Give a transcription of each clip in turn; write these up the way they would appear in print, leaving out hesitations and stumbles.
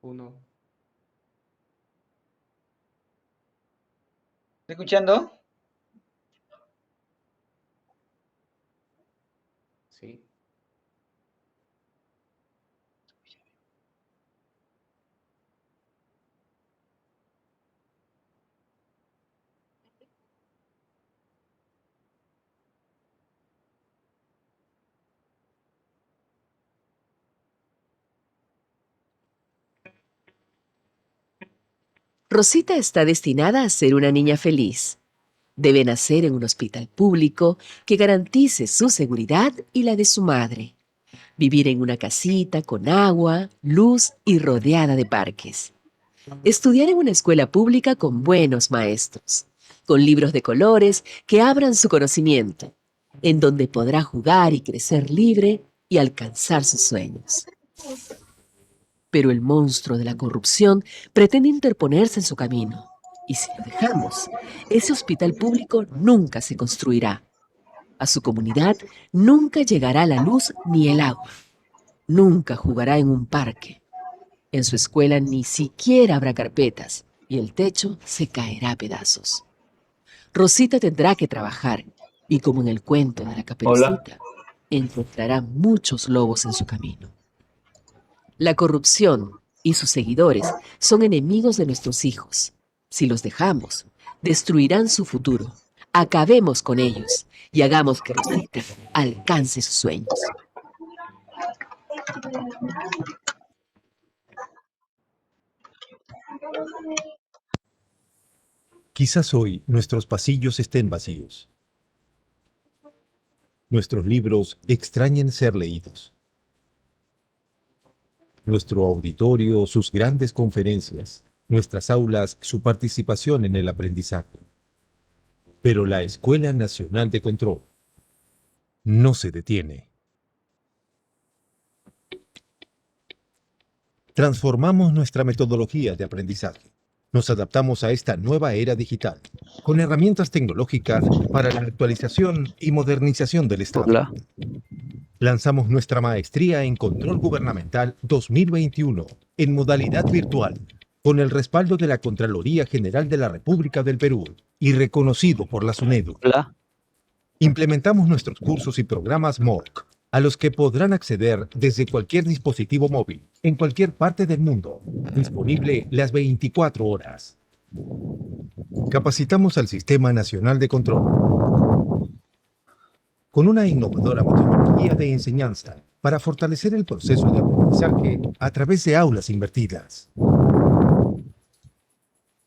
Uno. ¿Está escuchando? Sí. Rosita está destinada a ser una niña feliz. Debe nacer en un hospital público que garantice su seguridad y la de su madre. Vivir en una casita con agua, luz y rodeada de parques. Estudiar en una escuela pública con buenos maestros, con libros de colores que abran su conocimiento, en donde podrá jugar y crecer libre y alcanzar sus sueños. Pero el monstruo de la corrupción pretende interponerse en su camino. Y si lo dejamos, ese hospital público nunca se construirá. A su comunidad nunca llegará la luz ni el agua. Nunca jugará en un parque. En su escuela ni siquiera habrá carpetas y el techo se caerá a pedazos. Rosita tendrá que trabajar y, como en el cuento de la Hola. Caperucita, encontrará muchos lobos en su camino. La corrupción y sus seguidores son enemigos de nuestros hijos. Si los dejamos, destruirán su futuro. Acabemos con ellos y hagamos que Rosita alcance sus sueños. Quizás hoy nuestros pasillos estén vacíos. Nuestros libros extrañen ser leídos. Nuestro auditorio, sus grandes conferencias. Nuestras aulas, su participación en el aprendizaje. Pero la Escuela Nacional de Control no se detiene. Transformamos nuestra metodología de aprendizaje. Nos adaptamos a esta nueva era digital, con herramientas tecnológicas para la actualización y modernización del Estado. Hola. Lanzamos nuestra maestría en Control Gubernamental 2021 en modalidad virtual, con el respaldo de la Contraloría General de la República del Perú y reconocido por la SUNEDU. Hola. Implementamos nuestros cursos y programas MOOC, a los que podrán acceder desde cualquier dispositivo móvil, en cualquier parte del mundo, disponible las 24 horas. Capacitamos al Sistema Nacional de Control con una innovadora metodología de enseñanza para fortalecer el proceso de aprendizaje a través de aulas invertidas.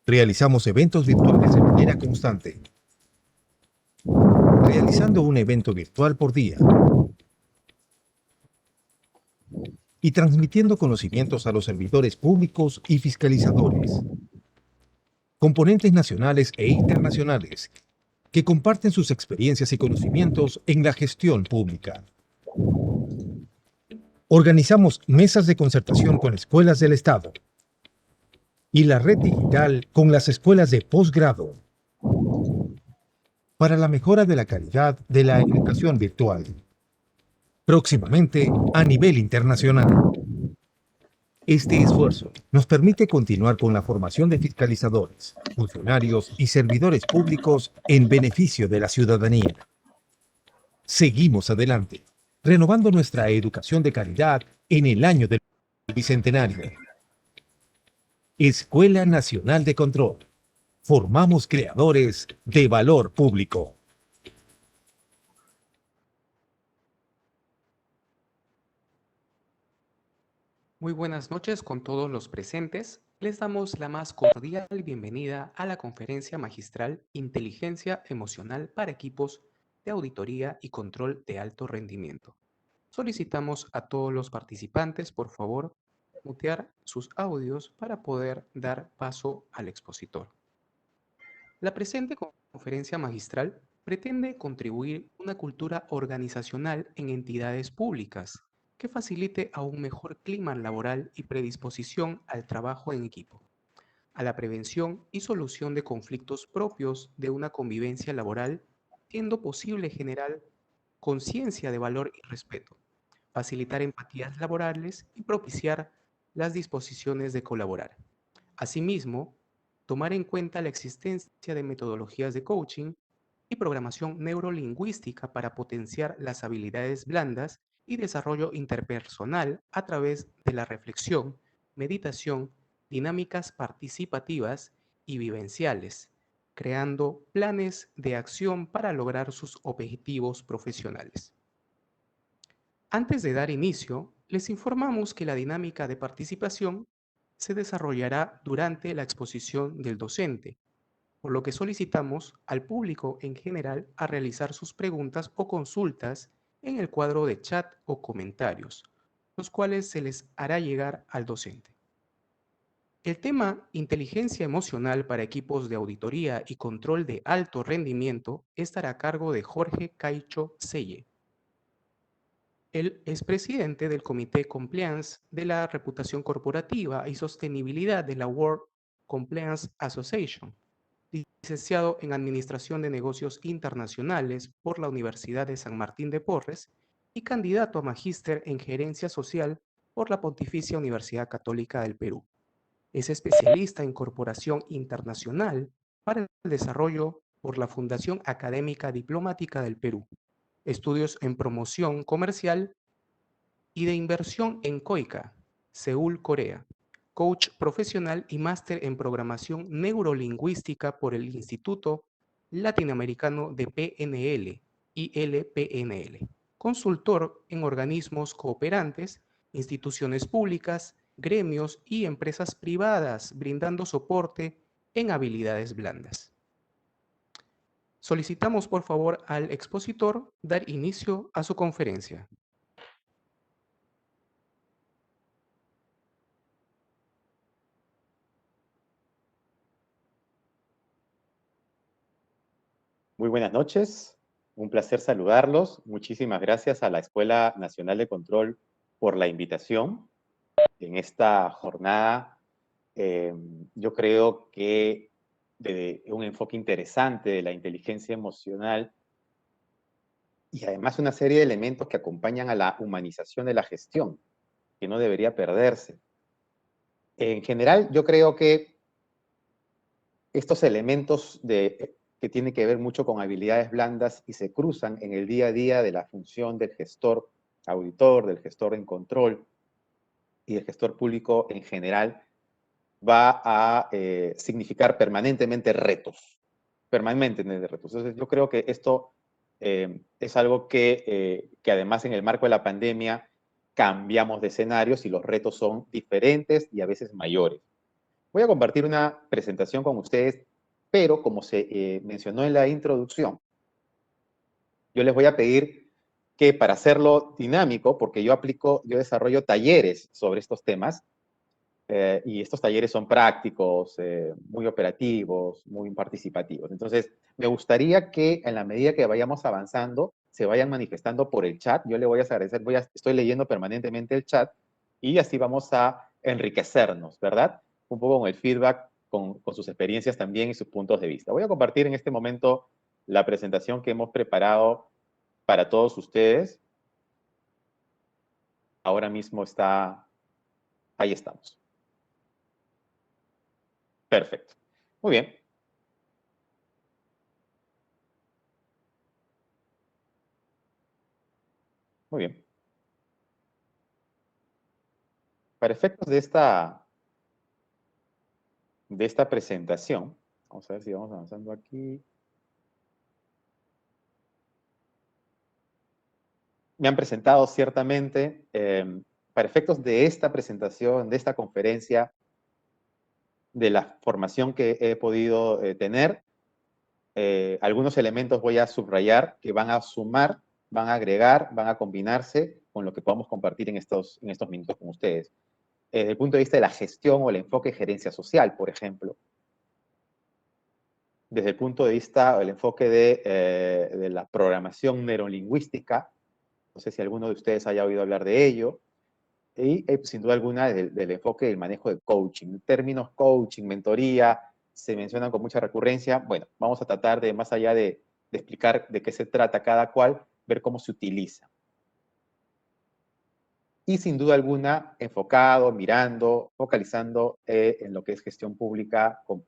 Realizamos eventos virtuales de manera constante, realizando un evento virtual por día y transmitiendo conocimientos a los servidores públicos y fiscalizadores, componentes nacionales e internacionales que comparten sus experiencias y conocimientos en la gestión pública. Organizamos mesas de concertación con escuelas del Estado y la red digital con las escuelas de posgrado para la mejora de la calidad de la educación virtual. Próximamente a nivel internacional. Este esfuerzo nos permite continuar con la formación de fiscalizadores, funcionarios y servidores públicos en beneficio de la ciudadanía. Seguimos adelante, renovando nuestra educación de calidad en el año del Bicentenario. Escuela Nacional de Control. Formamos creadores de valor público. Muy buenas noches con todos los presentes. Les damos la más cordial bienvenida a la conferencia magistral Inteligencia Emocional para Equipos de Auditoría y Control de Alto Rendimiento. Solicitamos a todos los participantes, por favor, mutear sus audios para poder dar paso al expositor. La presente conferencia magistral pretende contribuir a una cultura organizacional en entidades públicas que facilite a un mejor clima laboral y predisposición al trabajo en equipo, a la prevención y solución de conflictos propios de una convivencia laboral, siendo posible generar conciencia de valor y respeto, facilitar empatías laborales y propiciar las disposiciones de colaborar. Asimismo, tomar en cuenta la existencia de metodologías de coaching y programación neurolingüística para potenciar las habilidades blandas y desarrollo interpersonal a través de la reflexión, meditación, dinámicas participativas y vivenciales, creando planes de acción para lograr sus objetivos profesionales. Antes de dar inicio, les informamos que la dinámica de participación se desarrollará durante la exposición del docente, por lo que solicitamos al público en general a realizar sus preguntas o consultas en el cuadro de chat o comentarios, los cuales se les hará llegar al docente. El tema inteligencia emocional para equipos de auditoría y control de alto rendimiento estará a cargo de Jorge Caicho Selle. Él es presidente del Comité Compliance de la Reputación Corporativa y Sostenibilidad de la World Compliance Association, licenciado en Administración de Negocios Internacionales por la Universidad de San Martín de Porres y candidato a magíster en Gerencia Social por la Pontificia Universidad Católica del Perú. Es especialista en Corporación Internacional para el Desarrollo por la Fundación Académica Diplomática del Perú, estudios en Promoción Comercial y de Inversión en COICA, Seúl, Corea, coach profesional y máster en programación neurolingüística por el Instituto Latinoamericano de PNL, ILPNL, consultor en organismos cooperantes, instituciones públicas, gremios y empresas privadas, brindando soporte en habilidades blandas. Solicitamos por favor al expositor dar inicio a su conferencia. Muy buenas noches, un placer saludarlos. Muchísimas gracias a la Escuela Nacional de Control por la invitación en esta jornada. Yo creo que de un enfoque interesante de la inteligencia emocional y además una serie de elementos que acompañan a la humanización de la gestión, que no debería perderse. En general, yo creo que estos elementos que tienen que ver mucho con habilidades blandas y se cruzan en el día a día de la función del gestor auditor, del gestor en control y del gestor público en general, va a significar permanentemente retos. Permanentemente retos. Entonces, yo creo que esto es algo que además en el marco de la pandemia cambiamos de escenarios y los retos son diferentes y a veces mayores. Voy a compartir una presentación con ustedes, pero como se mencionó en la introducción, yo les voy a pedir que para hacerlo dinámico, porque yo desarrollo talleres sobre estos temas, y estos talleres son prácticos, muy operativos, muy participativos. Entonces, me gustaría que en la medida que vayamos avanzando, se vayan manifestando por el chat. Yo le voy a agradecer, estoy leyendo permanentemente el chat y así vamos a enriquecernos, ¿verdad? Un poco con el feedback, con sus experiencias también y sus puntos de vista. Voy a compartir en este momento la presentación que hemos preparado para todos ustedes. Ahora mismo ahí estamos. Perfecto. Muy bien. Muy bien. Para efectos de esta presentación, vamos a ver si vamos avanzando aquí. Me han presentado ciertamente, para efectos de esta presentación, de esta conferencia, de la formación que he podido tener, algunos elementos voy a subrayar que van a sumar, van a agregar, van a combinarse con lo que podamos compartir en estos minutos con ustedes. Desde el punto de vista de la gestión o el enfoque de gerencia social, por ejemplo. Desde el punto de vista o el enfoque de la programación neurolingüística, no sé si alguno de ustedes haya oído hablar de ello, y sin duda alguna del enfoque del manejo de coaching. Términos coaching, mentoría, se mencionan con mucha recurrencia. Bueno, vamos a tratar de, más allá de explicar de qué se trata cada cual, ver cómo se utiliza. y sin duda alguna enfocado, mirando, focalizando en lo que es gestión pública con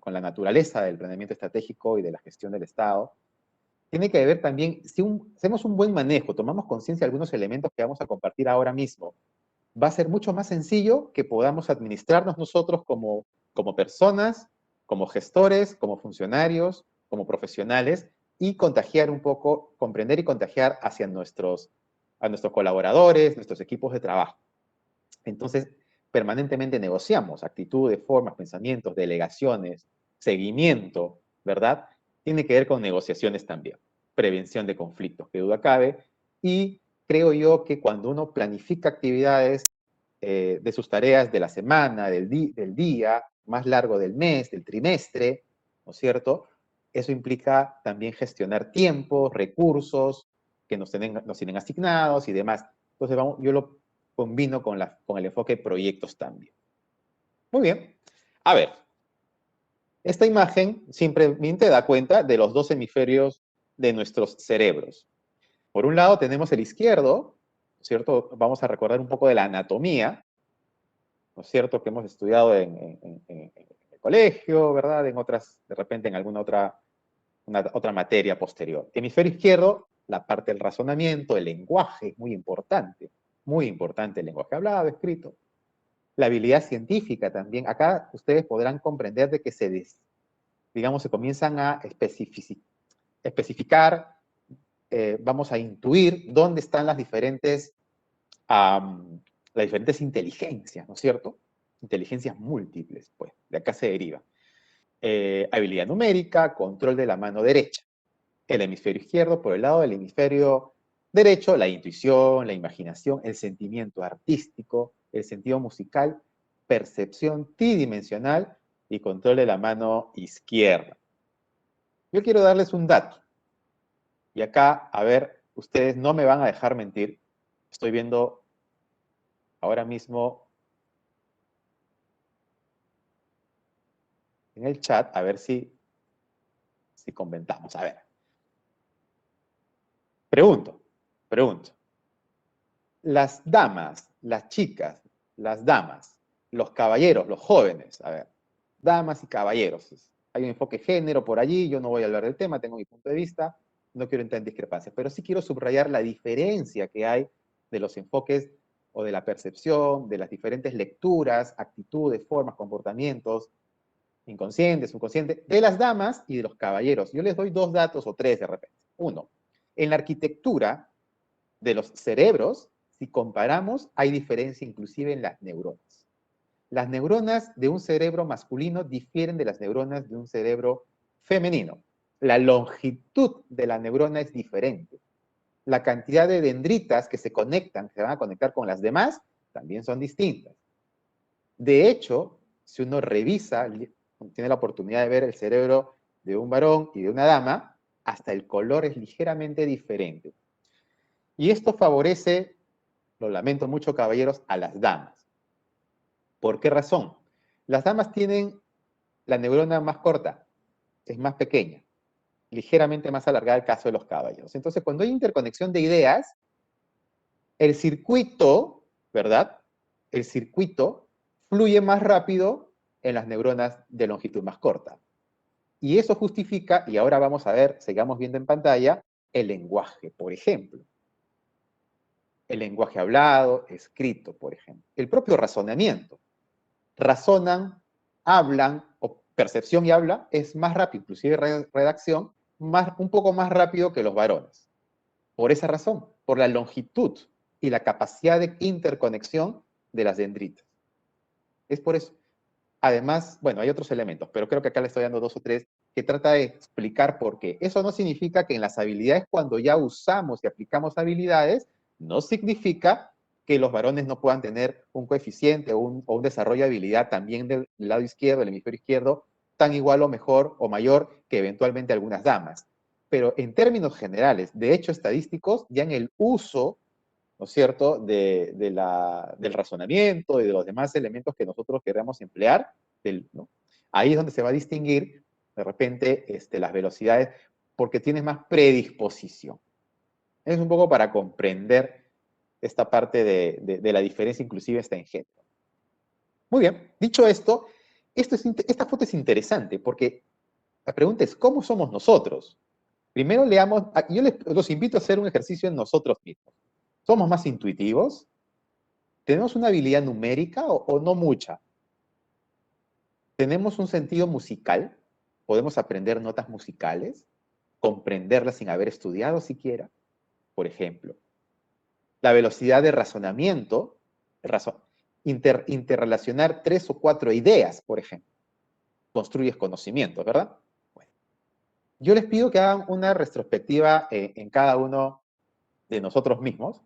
la naturaleza del planeamiento estratégico y de la gestión del Estado. Tiene que ver también, si hacemos un buen manejo, tomamos conciencia de algunos elementos que vamos a compartir ahora mismo, va a ser mucho más sencillo que podamos administrarnos nosotros como personas, como gestores, como funcionarios, como profesionales, y contagiar un poco, comprender y contagiar hacia a nuestros colaboradores, nuestros equipos de trabajo. Entonces, permanentemente negociamos actitudes, formas, pensamientos, delegaciones, seguimiento, ¿verdad? Tiene que ver con negociaciones también, prevención de conflictos, que duda cabe, y creo yo que cuando uno planifica actividades de sus tareas de la semana, del día, más largo del mes, del trimestre, ¿no es cierto? Eso implica también gestionar tiempo, recursos que nos tienen asignados y demás. Entonces, yo lo combino con el enfoque de proyectos también. Muy bien. A ver, esta imagen simplemente da cuenta de los dos hemisferios de nuestros cerebros. Por un lado tenemos el izquierdo, ¿cierto? Vamos a recordar un poco de la anatomía, ¿no es cierto? Que hemos estudiado en el colegio, ¿verdad? De repente en alguna otra materia posterior. Hemisferio izquierdo, la parte del razonamiento, el lenguaje, es muy importante el lenguaje hablado, escrito. La habilidad científica también. Acá ustedes podrán comprender de que se comienzan a especificar, vamos a intuir dónde están las diferentes inteligencias, ¿no es cierto? Inteligencias múltiples, pues, de acá se deriva. Habilidad numérica, control de la mano derecha. El hemisferio izquierdo, por el lado del hemisferio derecho, la intuición, la imaginación, el sentimiento artístico, el sentido musical, percepción tridimensional y control de la mano izquierda. Yo quiero darles un dato. Y acá, a ver, ustedes no me van a dejar mentir. Estoy viendo ahora mismo en el chat, a ver si comentamos. A ver. Pregunto. Las damas, las chicas, las damas, los caballeros, los jóvenes, a ver, damas y caballeros. Hay un enfoque género por allí, yo no voy a hablar del tema, tengo mi punto de vista, no quiero entrar en discrepancias, pero sí quiero subrayar la diferencia que hay de los enfoques o de la percepción, de las diferentes lecturas, actitudes, formas, comportamientos, inconscientes, subconscientes, de las damas y de los caballeros. Yo les doy 2 datos o 3 de repente. 1, en la arquitectura de los cerebros, si comparamos, hay diferencia inclusive en las neuronas. Las neuronas de un cerebro masculino difieren de las neuronas de un cerebro femenino. La longitud de la neurona es diferente. La cantidad de dendritas que se conectan, que se van a conectar con las demás, también son distintas. De hecho, si uno revisa, tiene la oportunidad de ver el cerebro de un varón y de una dama, hasta el color es ligeramente diferente. Y esto favorece, lo lamento mucho, caballeros, a las damas. ¿Por qué razón? Las damas tienen la neurona más corta, es más pequeña, ligeramente más alargada el caso de los caballeros. Entonces, cuando hay interconexión de ideas, el circuito, ¿verdad? El circuito fluye más rápido en las neuronas de longitud más corta. Y eso justifica, y ahora vamos a ver, sigamos viendo en pantalla, el lenguaje, por ejemplo. El lenguaje hablado, escrito, por ejemplo. El propio razonamiento. Razonan, hablan, o percepción y habla, es más rápido, inclusive redacción, un poco más rápido que los varones. Por esa razón, por la longitud y la capacidad de interconexión de las dendritas. Es por eso. Además, bueno, hay otros elementos, pero creo que acá le estoy dando 2 o 3 que trata de explicar por qué. Eso no significa que en las habilidades, cuando ya usamos y aplicamos habilidades, no significa que los varones no puedan tener un coeficiente o un desarrollo de habilidad también del lado izquierdo, el hemisferio izquierdo, tan igual o mejor o mayor que eventualmente algunas damas. Pero en términos generales, de hecho estadísticos, ya en el uso, ¿no es cierto?, del razonamiento y de los demás elementos que nosotros queramos emplear, ¿no? Ahí es donde se va a distinguir, de repente, las velocidades, porque tienes más predisposición. Es un poco para comprender esta parte de la diferencia inclusive está en género. Muy bien, dicho esto, esta foto es interesante porque la pregunta es, ¿cómo somos nosotros? Primero leamos, yo los invito a hacer un ejercicio en nosotros mismos. ¿Somos más intuitivos? ¿Tenemos una habilidad numérica o no mucha? ¿Tenemos un sentido musical? ¿Podemos aprender notas musicales? ¿Comprenderlas sin haber estudiado siquiera? Por ejemplo. La velocidad de razonamiento, interrelacionar 3 o 4 ideas, por ejemplo. Construyes conocimiento, ¿verdad? Bueno, yo les pido que hagan una retrospectiva en cada uno de nosotros mismos,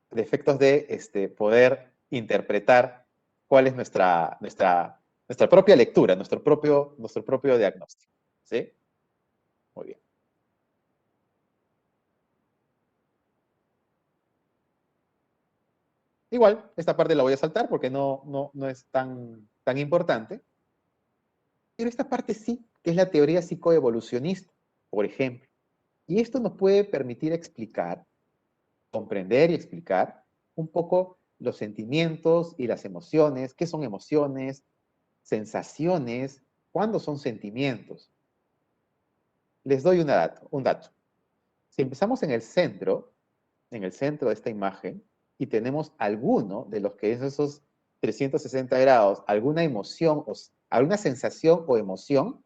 de efectos de poder interpretar cuál es nuestra propia lectura, nuestro propio diagnóstico. ¿Sí? Muy bien. Igual, esta parte la voy a saltar porque no es tan importante. Pero esta parte sí, que es la teoría psicoevolucionista, por ejemplo. Y esto nos puede permitir explicar, comprender y explicar un poco los sentimientos y las emociones, qué son emociones, sensaciones, cuándo son sentimientos. Les doy un dato. Si empezamos en el centro de esta imagen, y tenemos alguno de los que es esos 360 grados, alguna emoción, alguna sensación o emoción,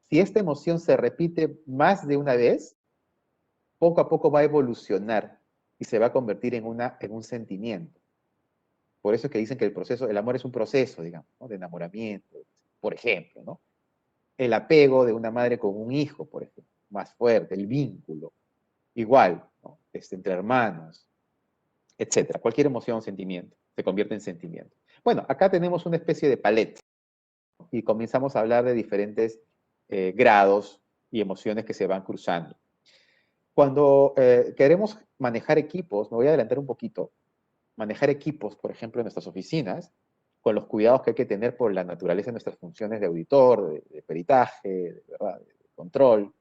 si esta emoción se repite más de una vez, poco a poco va a evolucionar y se va a convertir en un sentimiento. Por eso es que dicen que el amor es un proceso, digamos, ¿no? De enamoramiento, por ejemplo, ¿no? El apego de una madre con un hijo, por ejemplo, más fuerte, el vínculo, igual, ¿no? Entre hermanos, etcétera. Cualquier emoción o sentimiento se convierte en sentimiento. Bueno, acá tenemos una especie de paleta y comenzamos a hablar de diferentes grados y emociones que se van cruzando. Cuando queremos manejar equipos, me voy a adelantar un poquito, manejar equipos, por ejemplo, en nuestras oficinas, con los cuidados que hay que tener por la naturaleza de nuestras funciones de auditor, de peritaje, de control,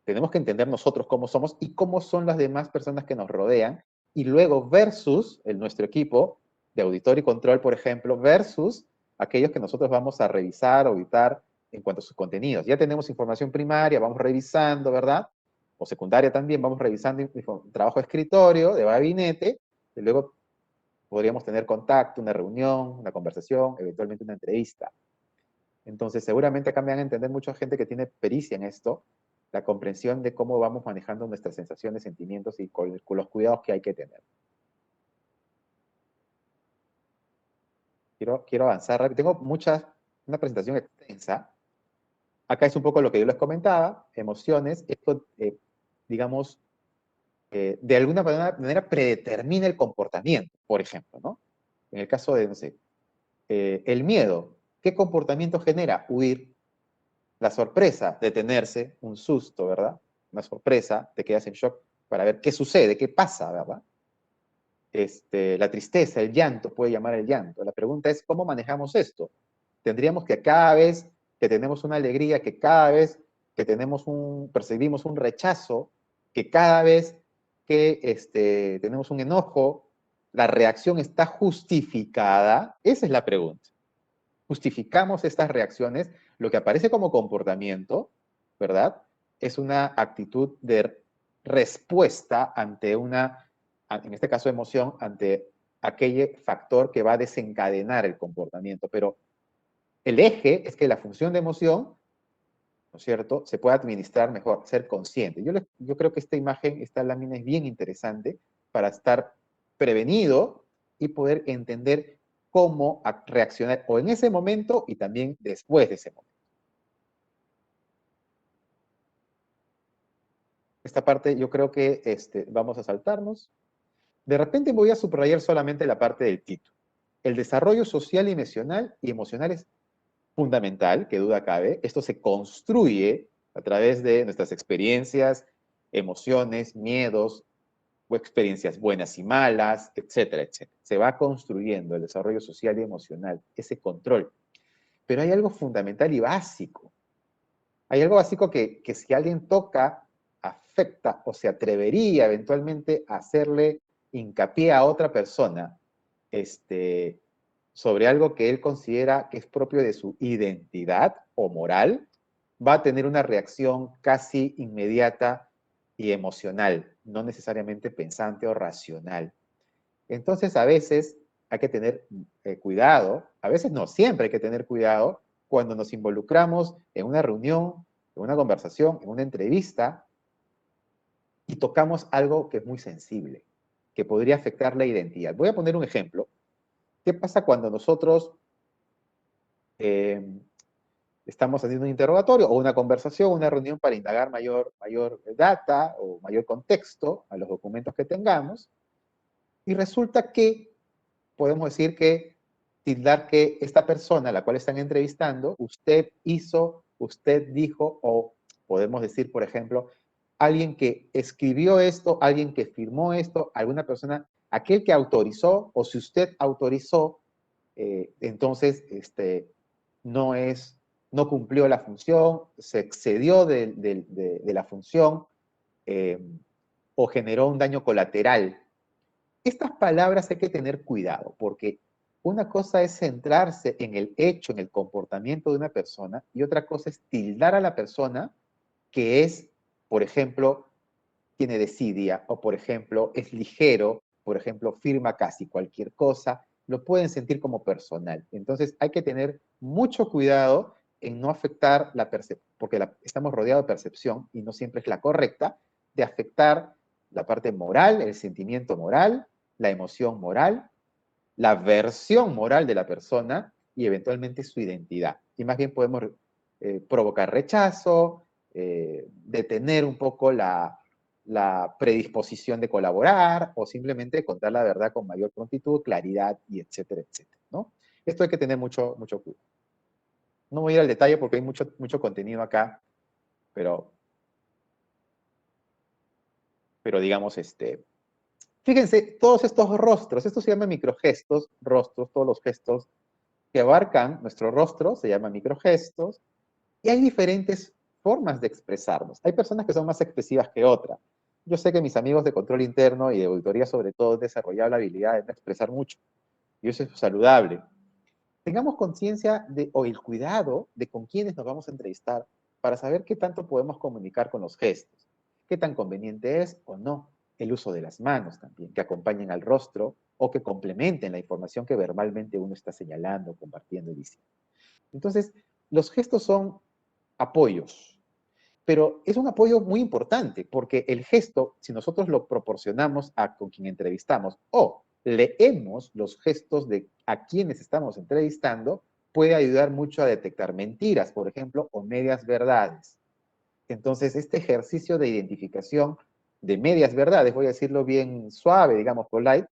tenemos que entender nosotros cómo somos y cómo son las demás personas que nos rodean, y luego versus nuestro equipo de auditor y control, por ejemplo, versus aquellos que nosotros vamos a revisar, auditar en cuanto a sus contenidos. Ya tenemos información primaria, vamos revisando, ¿verdad? O secundaria también, vamos revisando trabajo de escritorio, de gabinete, y luego podríamos tener contacto, una reunión, una conversación, eventualmente una entrevista. Entonces, seguramente acá me van a entender mucha gente que tiene pericia en esto, la comprensión de cómo vamos manejando nuestras sensaciones, sentimientos y con los cuidados que hay que tener. Quiero avanzar rápido. Tengo una presentación extensa. Acá es un poco lo que yo les comentaba, emociones. Esto, digamos, de alguna manera predetermina el comportamiento, por ejemplo, ¿no? En el caso de, no sé, el miedo, ¿qué comportamiento genera? Huir. La sorpresa, detenerse, un susto, ¿verdad? Una sorpresa, te quedas en shock para ver qué sucede, qué pasa, ¿verdad? La tristeza, el llanto, puede llamar el llanto. La pregunta es, ¿cómo manejamos esto? Tendríamos que cada vez que tenemos una alegría, que cada vez que percibimos un rechazo, que cada vez que tenemos un enojo, la reacción está justificada. Esa es la pregunta. Justificamos estas reacciones, lo que aparece como comportamiento, ¿verdad? Es una actitud de respuesta ante en este caso emoción, ante aquel factor que va a desencadenar el comportamiento. Pero el eje es que la función de emoción, ¿no es cierto?, se puede administrar mejor, ser consciente. Yo creo que esta lámina es bien interesante para estar prevenido y poder entender cómo reaccionar o en ese momento y también después de ese momento. Esta parte yo creo que vamos a saltarnos. De repente voy a subrayar solamente la parte del título. El desarrollo social y emocional es fundamental, que duda cabe. Esto se construye a través de nuestras experiencias, emociones, miedos, o experiencias buenas y malas, etcétera, etcétera. Se va construyendo el desarrollo social y emocional, ese control. Pero hay algo fundamental y básico. Hay algo básico que si alguien toca a afecta o se atrevería eventualmente a hacerle hincapié a otra persona sobre algo que él considera que es propio de su identidad o moral, va a tener una reacción casi inmediata y emocional, no necesariamente pensante o racional. Entonces, a veces hay que tener cuidado, a veces no, siempre hay que tener cuidado cuando nos involucramos en una reunión, en una conversación, en una entrevista y tocamos algo que es muy sensible, que podría afectar la identidad. Voy a poner un ejemplo. ¿Qué pasa cuando nosotros estamos haciendo un interrogatorio o una conversación, una reunión para indagar mayor data o mayor contexto a los documentos que tengamos? Y resulta que podemos decir que, tildar que esta persona a la cual están entrevistando, usted hizo, usted dijo, o podemos decir, por ejemplo, alguien que escribió esto, alguien que firmó esto, alguna persona, aquel que autorizó, o si usted autorizó, entonces no cumplió la función, se excedió de la función, o generó un daño colateral. Estas palabras hay que tener cuidado, porque una cosa es centrarse en el hecho, en el comportamiento de una persona, y otra cosa es tildar a la persona que es, por ejemplo, tiene desidia, o por ejemplo, es ligero, por ejemplo, firma casi cualquier cosa, lo pueden sentir como personal. Entonces hay que tener mucho cuidado en no afectar la percepción, porque estamos rodeados de percepción y no siempre es la correcta, de afectar la parte moral, el sentimiento moral, la emoción moral, la versión moral de la persona y eventualmente su identidad. Y más bien podemos provocar rechazo, detener un poco la predisposición de colaborar o simplemente contar la verdad con mayor prontitud, claridad y etcétera, etcétera, ¿no? Esto hay que tener mucho cuidado. No voy a ir al detalle porque hay mucho contenido acá, pero digamos, fíjense, todos estos rostros, esto se llama microgestos, rostros, todos los gestos que abarcan nuestro rostro, se llaman microgestos, y hay diferentes formas de expresarnos. Hay personas que son más expresivas que otras. Yo sé que mis amigos de control interno y de auditoría sobre todo han desarrollado la habilidad de no expresar mucho, y eso es saludable. Tengamos conciencia o el cuidado de con quiénes nos vamos a entrevistar para saber qué tanto podemos comunicar con los gestos, qué tan conveniente es o no el uso de las manos también, que acompañen al rostro o que complementen la información que verbalmente uno está señalando, compartiendo y diciendo. Entonces, los gestos son apoyos, pero es un apoyo muy importante porque el gesto, si nosotros lo proporcionamos con quien entrevistamos o leemos los gestos de a quienes estamos entrevistando, puede ayudar mucho a detectar mentiras, por ejemplo, o medias verdades. Entonces, este ejercicio de identificación de medias verdades, voy a decirlo bien suave, digamos polite,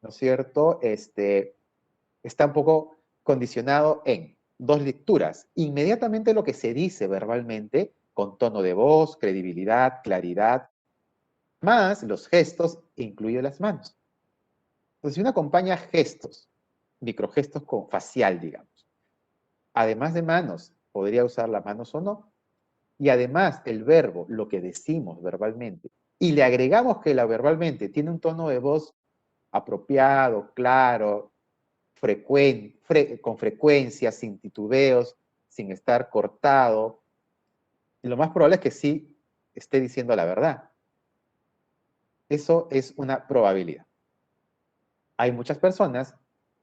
¿no es cierto? Está un poco condicionado en dos lecturas. Inmediatamente lo que se dice verbalmente, con tono de voz, credibilidad, claridad, más los gestos, incluye las manos. Entonces, si uno acompaña gestos, microgestos con facial, digamos, además de manos, podría usar las manos o no, y además el verbo, lo que decimos verbalmente, y le agregamos que la verbalmente tiene un tono de voz apropiado, claro, con frecuencia, sin titubeos, sin estar cortado, y lo más probable es que sí esté diciendo la verdad. Eso es una probabilidad. Hay muchas personas,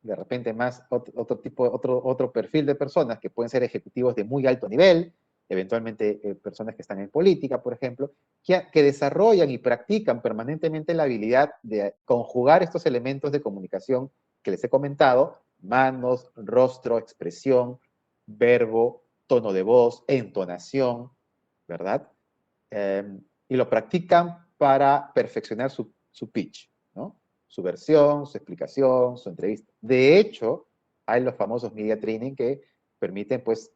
de repente más otro perfil de personas que pueden ser ejecutivos de muy alto nivel, eventualmente personas que están en política, por ejemplo, que desarrollan y practican permanentemente la habilidad de conjugar estos elementos de comunicación que les he comentado, manos, rostro, expresión, verbo, tono de voz, entonación, ¿verdad? Y lo practican para perfeccionar su pitch, ¿no? Su versión, su explicación, su entrevista. De hecho, hay los famosos media training que permiten, pues,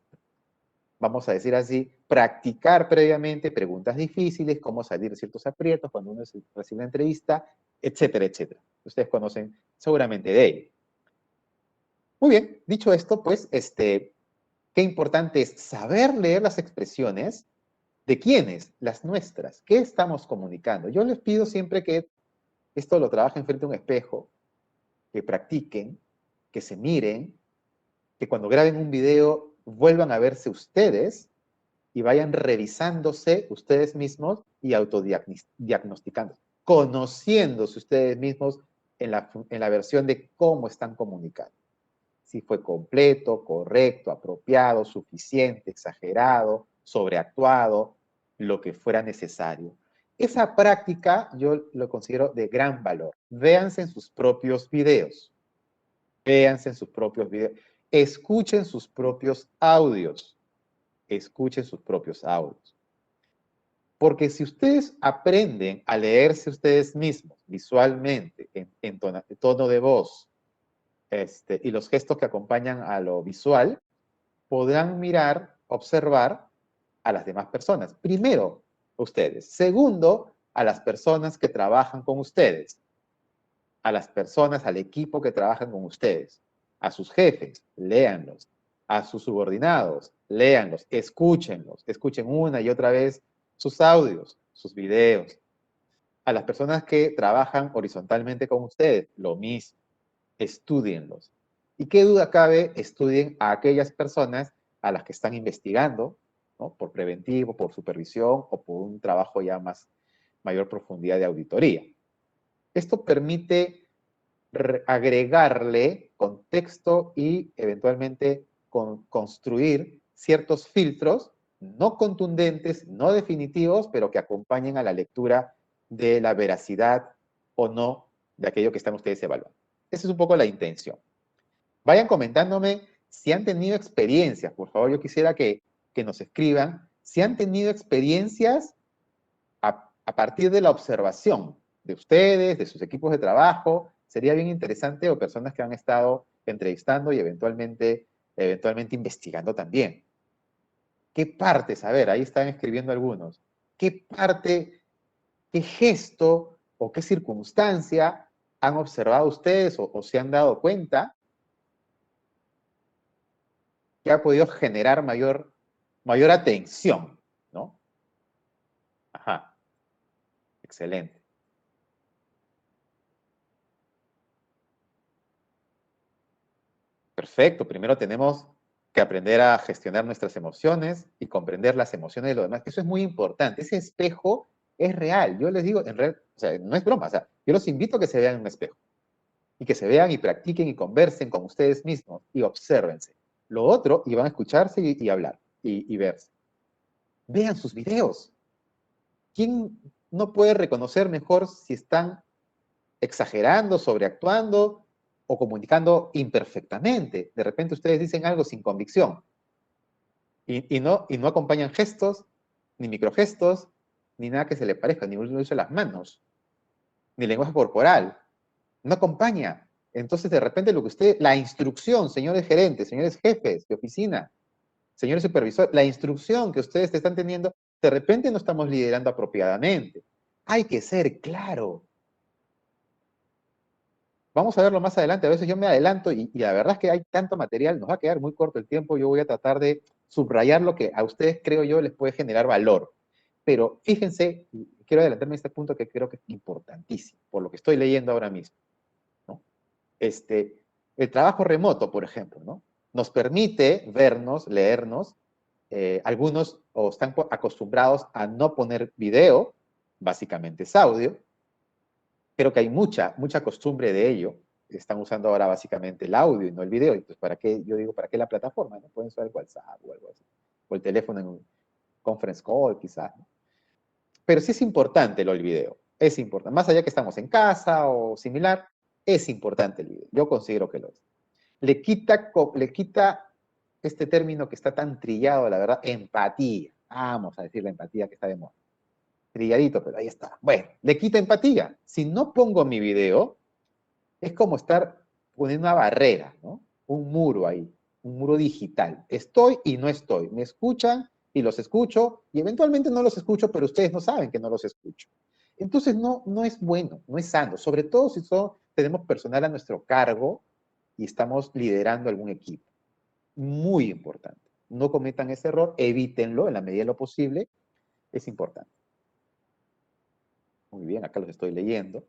vamos a decir así, practicar previamente preguntas difíciles, cómo salir de ciertos aprietos cuando uno recibe una entrevista, etcétera, etcétera. Ustedes conocen seguramente de ello. Muy bien, dicho esto, pues, qué importante es saber leer las expresiones ¿De quiénes? Las nuestras. ¿Qué estamos comunicando? Yo les pido siempre que esto lo trabajen frente a un espejo, que practiquen, que se miren, que cuando graben un video vuelvan a verse ustedes y vayan revisándose ustedes mismos y autodiagnosticando, conociéndose ustedes mismos en la versión de cómo están comunicando. Si fue completo, correcto, apropiado, suficiente, exagerado, sobreactuado, lo que fuera necesario. Esa práctica yo lo considero de gran valor. Véanse en sus propios videos. Véanse en sus propios videos. Escuchen sus propios audios. Escuchen sus propios audios. Porque si ustedes aprenden a leerse ustedes mismos visualmente, en tono de voz, y los gestos que acompañan a lo visual, podrán mirar, observar a las demás personas. Primero, ustedes. Segundo, a las personas que trabajan con ustedes. A las personas, al equipo que trabajan con ustedes. A sus jefes, léanlos. A sus subordinados, léanlos, escúchenlos. Escuchen una y otra vez sus audios, sus videos. A las personas que trabajan horizontalmente con ustedes, lo mismo. Estúdienlos. Y qué duda cabe, estudien a aquellas personas a las que están investigando, ¿no? Por preventivo, por supervisión o por un trabajo ya mayor profundidad de auditoría. Esto permite agregarle contexto y eventualmente construir ciertos filtros no contundentes, no definitivos, pero que acompañen a la lectura de la veracidad o no de aquello que están ustedes evaluando. Esa es un poco la intención. Vayan comentándome si han tenido experiencias. Por favor, yo quisiera que nos escriban si han tenido experiencias a partir de la observación de ustedes, de sus equipos de trabajo. Sería bien interesante, o personas que han estado entrevistando y eventualmente investigando también. ¿Qué partes? A ver, ahí están escribiendo algunos. ¿Qué parte, qué gesto o qué circunstancia han observado ustedes o se han dado cuenta que ha podido generar mayor atención, ¿no? Ajá. Excelente. Perfecto. Primero tenemos que aprender a gestionar nuestras emociones y comprender las emociones de los demás. Eso es muy importante. Ese espejo es real. Yo les digo, en realidad, o sea, no es broma. O sea, yo los invito a que se vean en un espejo. Y que se vean y practiquen y conversen con ustedes mismos y obsérvense. Lo otro, y van a escucharse y hablar y verse. Vean sus videos. ¿Quién no puede reconocer mejor si están exagerando, sobreactuando o comunicando imperfectamente? De repente ustedes dicen algo sin convicción y no acompañan gestos, ni microgestos, ni nada que se le parezca, ni uso de las manos, ni lenguaje corporal. No acompaña. Entonces, de repente, la instrucción, señores gerentes, señores jefes de oficina, señores supervisores, la instrucción que ustedes están teniendo, de repente no estamos liderando apropiadamente. Hay que ser claro. Vamos a verlo más adelante. A veces yo me adelanto y la verdad es que hay tanto material, nos va a quedar muy corto el tiempo. Yo voy a tratar de subrayar lo que a ustedes, creo yo, les puede generar valor. Pero fíjense, quiero adelantarme a este punto que creo que es importantísimo, por lo que estoy leyendo ahora mismo, ¿no? El trabajo remoto, por ejemplo, ¿no? Nos permite vernos, leernos. Algunos están acostumbrados a no poner video, básicamente es audio. Creo que hay mucha costumbre de ello. Están usando ahora básicamente el audio y no el video. Entonces, ¿para qué? Yo digo, ¿para qué la plataforma? ¿No? Pueden usar el WhatsApp o algo así. O el teléfono en un conference call, quizás, ¿no? Pero sí es importante el video. Es importante. Más allá que estamos en casa o similar, es importante el video. Yo considero que lo es. Le quita este término que está tan trillado, la verdad, empatía. Vamos a decir la empatía que está de moda. Trilladito, pero ahí está. Bueno, le quita empatía. Si no pongo mi video, es como estar poniendo una barrera, ¿no? Un muro ahí, un muro digital. Estoy y no estoy. Me escuchan y los escucho, y eventualmente no los escucho, pero ustedes no saben que no los escucho. Entonces no es bueno, no es sano, sobre todo si tenemos personal a nuestro cargo y estamos liderando algún equipo. Muy importante. No cometan ese error, evítenlo en la medida de lo posible. Es importante. Muy bien, acá los estoy leyendo.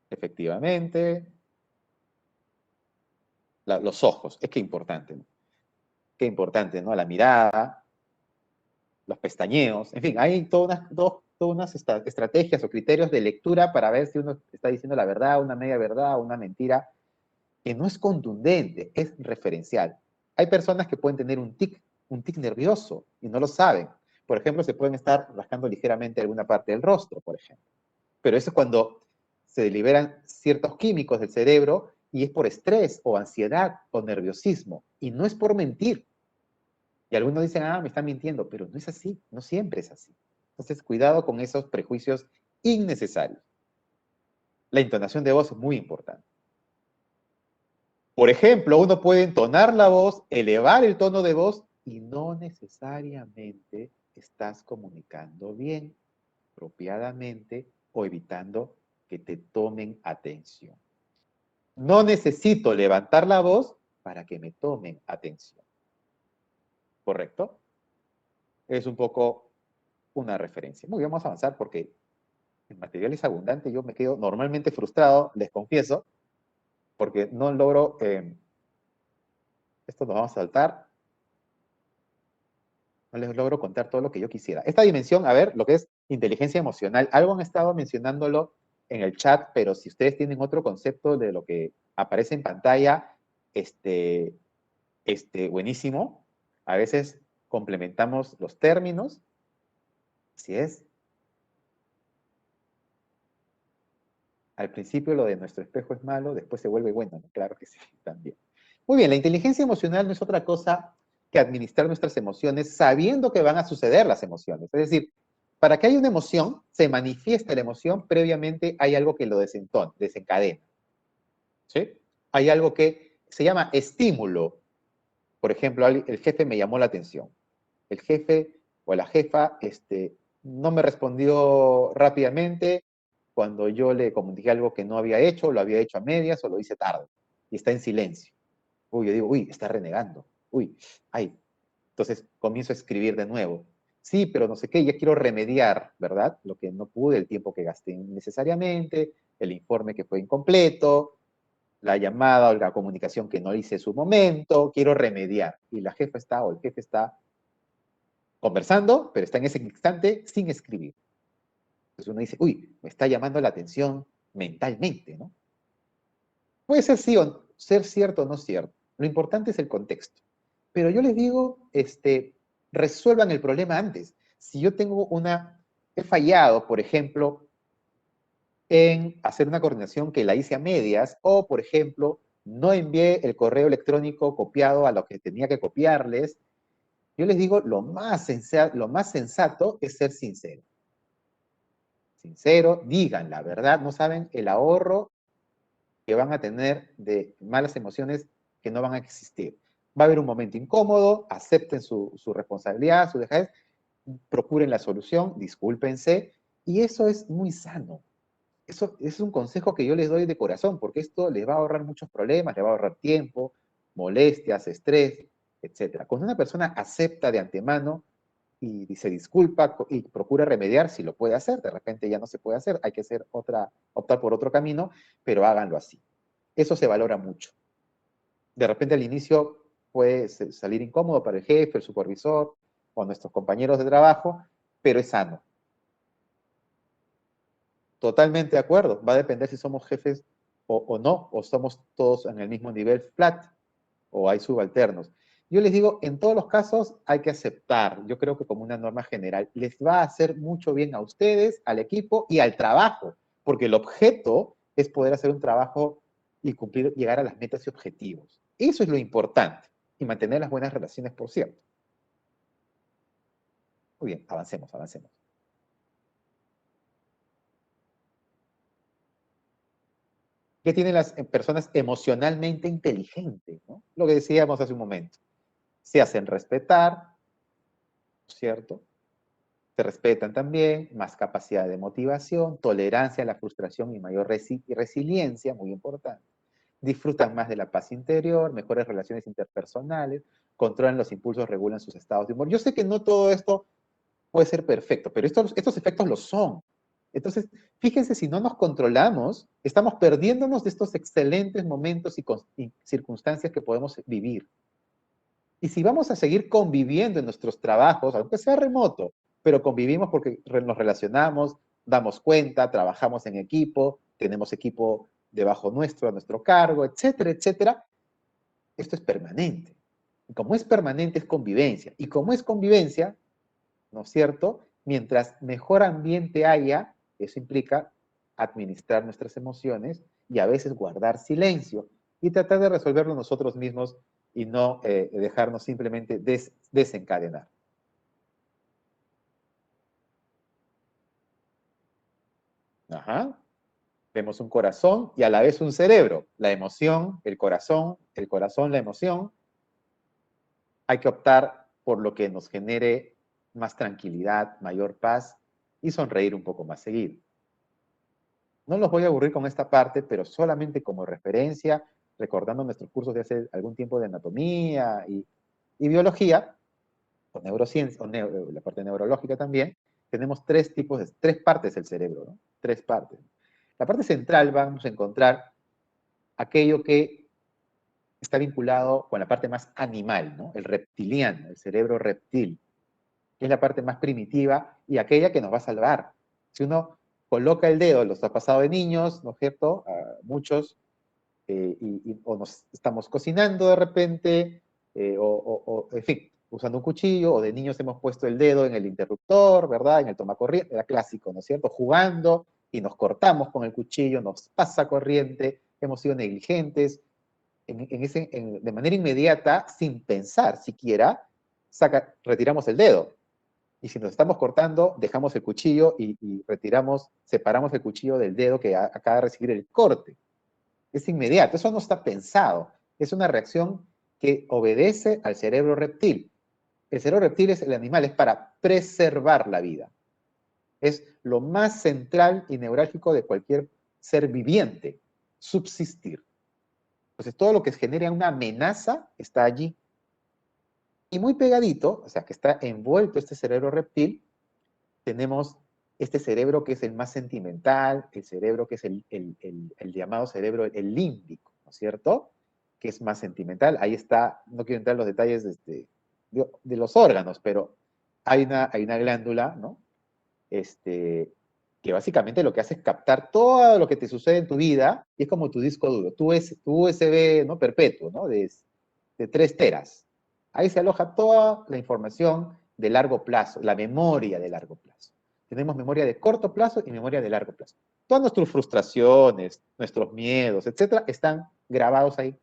Efectivamente. Los ojos, es que importante, ¿no? Qué importante, ¿no? La mirada, los pestañeos, en fin, hay todas unas estrategias o criterios de lectura para ver si uno está diciendo la verdad, una media verdad, una mentira, que no es contundente, es referencial. Hay personas que pueden tener un tic nervioso y no lo saben. Por ejemplo, se pueden estar rascando ligeramente alguna parte del rostro, por ejemplo. Pero eso es cuando se liberan ciertos químicos del cerebro y es por estrés o ansiedad o nerviosismo. Y no es por mentir. Y algunos dicen, me están mintiendo, pero no es así, no siempre es así. Entonces, cuidado con esos prejuicios innecesarios. La entonación de voz es muy importante. Por ejemplo, uno puede entonar la voz, elevar el tono de voz y no necesariamente estás comunicando bien, apropiadamente o evitando que te tomen atención. No necesito levantar la voz para que me tomen atención. ¿Correcto? Es un poco una referencia. Muy bien, vamos a avanzar porque el material es abundante. Yo me quedo normalmente frustrado, les confieso, porque no logro... esto nos vamos a saltar. No les logro contar todo lo que yo quisiera. Esta dimensión, a ver, lo que es inteligencia emocional, algo han estado mencionándolo en el chat, pero si ustedes tienen otro concepto de lo que aparece en pantalla, buenísimo. A veces complementamos los términos. Así es. Al principio lo de nuestro espejo es malo, después se vuelve bueno, ¿no? Claro que sí, también. Muy bien, la inteligencia emocional no es otra cosa que administrar nuestras emociones sabiendo que van a suceder las emociones. Es decir, para que haya una emoción, se manifieste la emoción, previamente hay algo que lo desencadena. ¿Sí? Hay algo que se llama estímulo. Por ejemplo, el jefe me llamó la atención. El jefe o la jefa no me respondió rápidamente cuando yo le comuniqué algo que no había hecho, lo había hecho a medias o lo hice tarde. Y está en silencio. Uy, yo digo, uy, está renegando. Uy, ay. Entonces comienzo a escribir de nuevo. Sí, pero no sé qué, ya quiero remediar, ¿verdad? Lo que no pude, el tiempo que gasté innecesariamente, el informe que fue incompleto, la llamada o la comunicación que no hice en su momento, quiero remediar. Y la jefa está o el jefe está conversando, pero está en ese instante sin escribir. Entonces uno dice, uy, me está llamando la atención mentalmente, ¿no? Puede ser sí o ser cierto o no cierto. Lo importante es el contexto. Pero yo les digo, resuelvan el problema antes. Si yo he fallado, por ejemplo, en hacer una coordinación que la hice a medias, o, por ejemplo, no envié el correo electrónico copiado a lo que tenía que copiarles, yo les digo, lo más sensato es ser sincero. Sincero, digan la verdad, no saben el ahorro que van a tener de malas emociones que no van a existir. Va a haber un momento incómodo, acepten su responsabilidad, su dejadez, procuren la solución, discúlpense, y eso es muy sano. Eso es un consejo que yo les doy de corazón, porque esto les va a ahorrar muchos problemas, les va a ahorrar tiempo, molestias, estrés, etc. Cuando una persona acepta de antemano y se disculpa y procura remediar, si lo puede hacer, de repente ya no se puede hacer, hay que optar por otro camino, pero háganlo así. Eso se valora mucho. De repente al inicio puede salir incómodo para el jefe, el supervisor o nuestros compañeros de trabajo, pero es sano. Totalmente de acuerdo. Va a depender si somos jefes o no, o somos todos en el mismo nivel flat, o hay subalternos. Yo les digo, en todos los casos hay que aceptar, yo creo que como una norma general, les va a hacer mucho bien a ustedes, al equipo y al trabajo, porque el objeto es poder hacer un trabajo y llegar a las metas y objetivos. Eso es lo importante, y mantener las buenas relaciones, por cierto. Muy bien, avancemos, avancemos. ¿Qué tienen las personas emocionalmente inteligentes? ¿No? Lo que decíamos hace un momento. Se hacen respetar, ¿cierto? Se respetan también, más capacidad de motivación, tolerancia a la frustración y mayor resiliencia, muy importante. Disfrutan más de la paz interior, mejores relaciones interpersonales, controlan los impulsos, regulan sus estados de humor. Yo sé que no todo esto puede ser perfecto, pero estos efectos lo son. Entonces, fíjense, si no nos controlamos, estamos perdiéndonos de estos excelentes momentos y circunstancias que podemos vivir. Y si vamos a seguir conviviendo en nuestros trabajos, aunque sea remoto, pero convivimos porque nos relacionamos, damos cuenta, trabajamos en equipo, tenemos equipo debajo nuestro, a nuestro cargo, etcétera, etcétera, esto es permanente. Y como es permanente, es convivencia. Y como es convivencia, ¿no es cierto? Mientras mejor ambiente haya, eso implica administrar nuestras emociones y a veces guardar silencio y tratar de resolverlo nosotros mismos y no dejarnos simplemente desencadenar. Ajá. Vemos un corazón y a la vez un cerebro. La emoción, el corazón, la emoción. Hay que optar por lo que nos genere más tranquilidad, mayor paz y sonreír un poco más seguido. No los voy a aburrir con esta parte, pero solamente como referencia, recordando nuestros cursos de hace algún tiempo de anatomía y biología, o neurociencia, la parte neurológica también, tenemos tres partes del cerebro, ¿no? Tres partes. La parte central vamos a encontrar aquello que está vinculado con la parte más animal, ¿no? El reptiliano, el cerebro reptil, que es la parte más primitiva y aquella que nos va a salvar. Si uno coloca el dedo, los ha pasado de niños, ¿no es cierto? A muchos, o nos estamos cocinando de repente, en fin, usando un cuchillo, o de niños hemos puesto el dedo en el interruptor, ¿verdad? En el tomacorriente, era clásico, ¿no es cierto? Jugando y nos cortamos con el cuchillo, nos pasa corriente, hemos sido negligentes, de manera inmediata, sin pensar siquiera, retiramos el dedo. Y si nos estamos cortando, dejamos el cuchillo y separamos el cuchillo del dedo que acaba de recibir el corte. Es inmediato, eso no está pensado. Es una reacción que obedece al cerebro reptil. El cerebro reptil es el animal, es para preservar la vida. Es lo más central y neurálgico de cualquier ser viviente, subsistir. Entonces, todo lo que genera una amenaza está allí. Y muy pegadito, o sea, que está envuelto este cerebro reptil, tenemos este cerebro que es el más sentimental, el cerebro que es el llamado cerebro, el límbico, ¿no es cierto? Que es más sentimental. Ahí está, no quiero entrar en los detalles de los órganos, pero hay una glándula, ¿no? Que básicamente lo que hace es captar todo lo que te sucede en tu vida, y es como tu disco duro, tu USB, ¿no? Perpetuo, ¿no? De 3 teras. Ahí se aloja toda la información de largo plazo, la memoria de largo plazo. Tenemos memoria de corto plazo y memoria de largo plazo. Todas nuestras frustraciones, nuestros miedos, etcétera, están grabados ahí.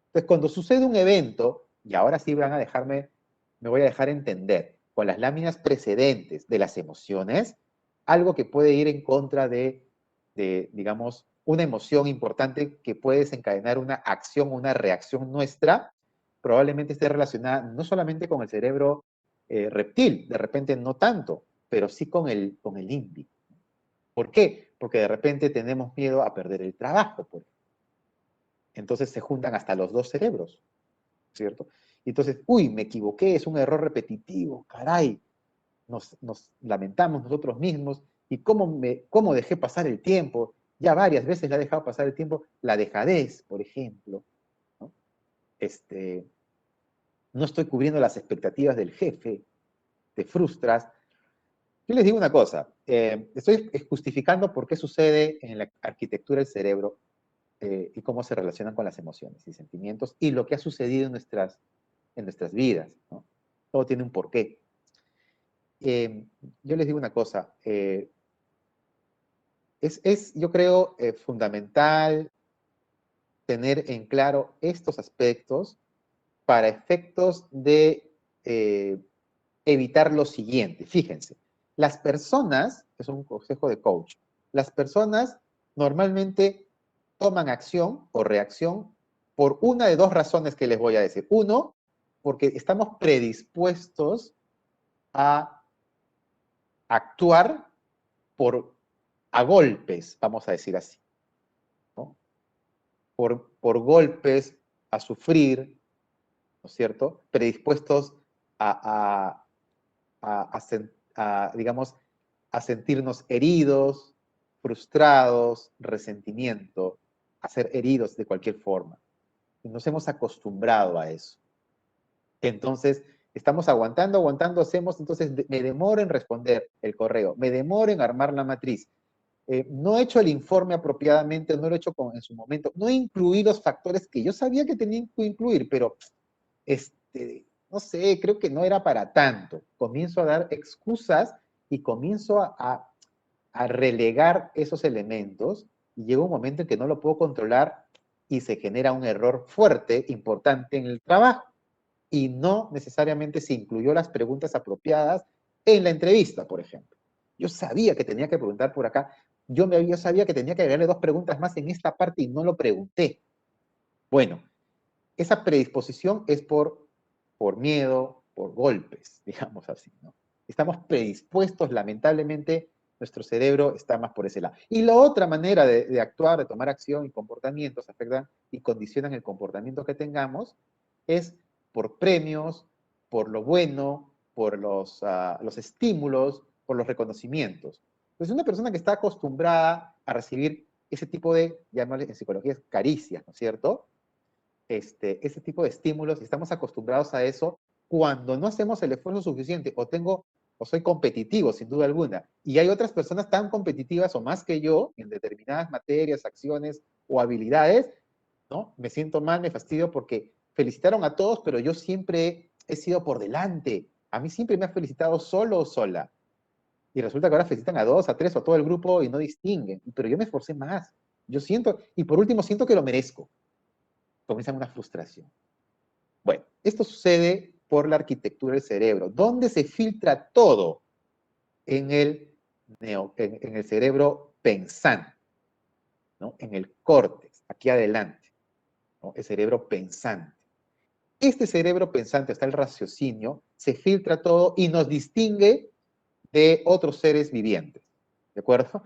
Entonces, cuando sucede un evento, y ahora sí me voy a dejar entender, con las láminas precedentes de las emociones, algo que puede ir en contra digamos, una emoción importante que puede desencadenar una acción, una reacción nuestra, probablemente esté relacionada no solamente con el cerebro reptil, de repente no tanto, pero sí con el límbico. ¿Por qué? Porque de repente tenemos miedo a perder el trabajo, por ejemplo. Entonces se juntan hasta los dos cerebros, ¿cierto? Y entonces, uy, me equivoqué, es un error repetitivo, caray, nos lamentamos nosotros mismos, y cómo dejé pasar el tiempo, ya varias veces la he dejado pasar el tiempo, la dejadez, por ejemplo, ¿no? No estoy cubriendo las expectativas del jefe, te frustras. Yo les digo una cosa, estoy justificando por qué sucede en la arquitectura del cerebro y cómo se relacionan con las emociones y sentimientos y lo que ha sucedido en nuestras vidas, ¿no? Todo tiene un porqué. Yo les digo una cosa, yo creo, fundamental tener en claro estos aspectos para efectos de evitar lo siguiente. Fíjense, las personas, es un consejo de coach, las personas normalmente toman acción o reacción por una de dos razones que les voy a decir. Uno, porque estamos predispuestos a actuar a golpes, vamos a decir así, ¿no? Por golpes, a sufrir, ¿no es cierto? Predispuestos digamos, a sentirnos heridos, frustrados, resentimiento, a ser heridos de cualquier forma. Nos hemos acostumbrado a eso. Entonces, estamos aguantando, hacemos, entonces me demoro en responder el correo, me demoro en armar la matriz, no he hecho el informe apropiadamente, no lo he hecho en su momento, no he incluido los factores que yo sabía que tenía que incluir, pero no sé, creo que no era para tanto. Comienzo a dar excusas y comienzo a relegar esos elementos y llega un momento en que no lo puedo controlar y se genera un error fuerte, importante en el trabajo. Y no necesariamente se incluyó las preguntas apropiadas en la entrevista, por ejemplo. Yo sabía que tenía que preguntar por acá, yo sabía que tenía que agregarle 2 preguntas más en esta parte y no lo pregunté. Bueno, esa predisposición es por miedo, por golpes, digamos así, ¿no? Estamos predispuestos, lamentablemente, nuestro cerebro está más por ese lado. Y la otra manera de actuar, de tomar acción y comportamientos afectan y condicionan el comportamiento que tengamos es por premios, por lo bueno, por los estímulos, por los reconocimientos. Entonces, una persona que está acostumbrada a recibir ese tipo de, llamarle en psicología, caricias, ¿no es cierto? Ese tipo de estímulos, y estamos acostumbrados a eso, cuando no hacemos el esfuerzo suficiente, o soy competitivo, sin duda alguna, y hay otras personas tan competitivas o más que yo, en determinadas materias, acciones o habilidades, ¿no? Me siento mal, me fastidio porque felicitaron a todos, pero yo siempre he sido por delante. A mí siempre me ha felicitado solo o sola. Y resulta que ahora felicitan a 2, a 3 o a todo el grupo y no distinguen. Pero yo me esforcé más. Yo siento, y por último, siento que lo merezco. Comienzan una frustración. Bueno, esto sucede por la arquitectura del cerebro. ¿Dónde se filtra todo? En el cerebro pensante, ¿no? En el córtex, aquí adelante, ¿no? El cerebro pensante. Este cerebro pensante, hasta el raciocinio, se filtra todo y nos distingue de otros seres vivientes, ¿de acuerdo?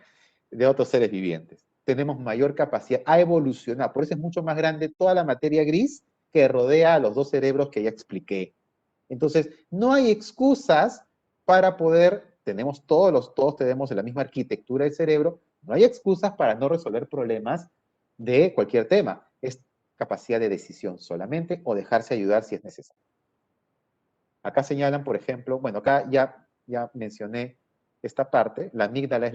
De otros seres vivientes. Tenemos mayor capacidad a evolucionar, por eso es mucho más grande toda la materia gris que rodea a los 2 cerebros que ya expliqué. Entonces, no hay excusas para poder, todos tenemos la misma arquitectura del cerebro, no hay excusas para no resolver problemas de cualquier tema. Es capacidad de decisión solamente o dejarse ayudar si es necesario. Acá señalan, por ejemplo, bueno, acá ya mencioné esta parte, la amígdala es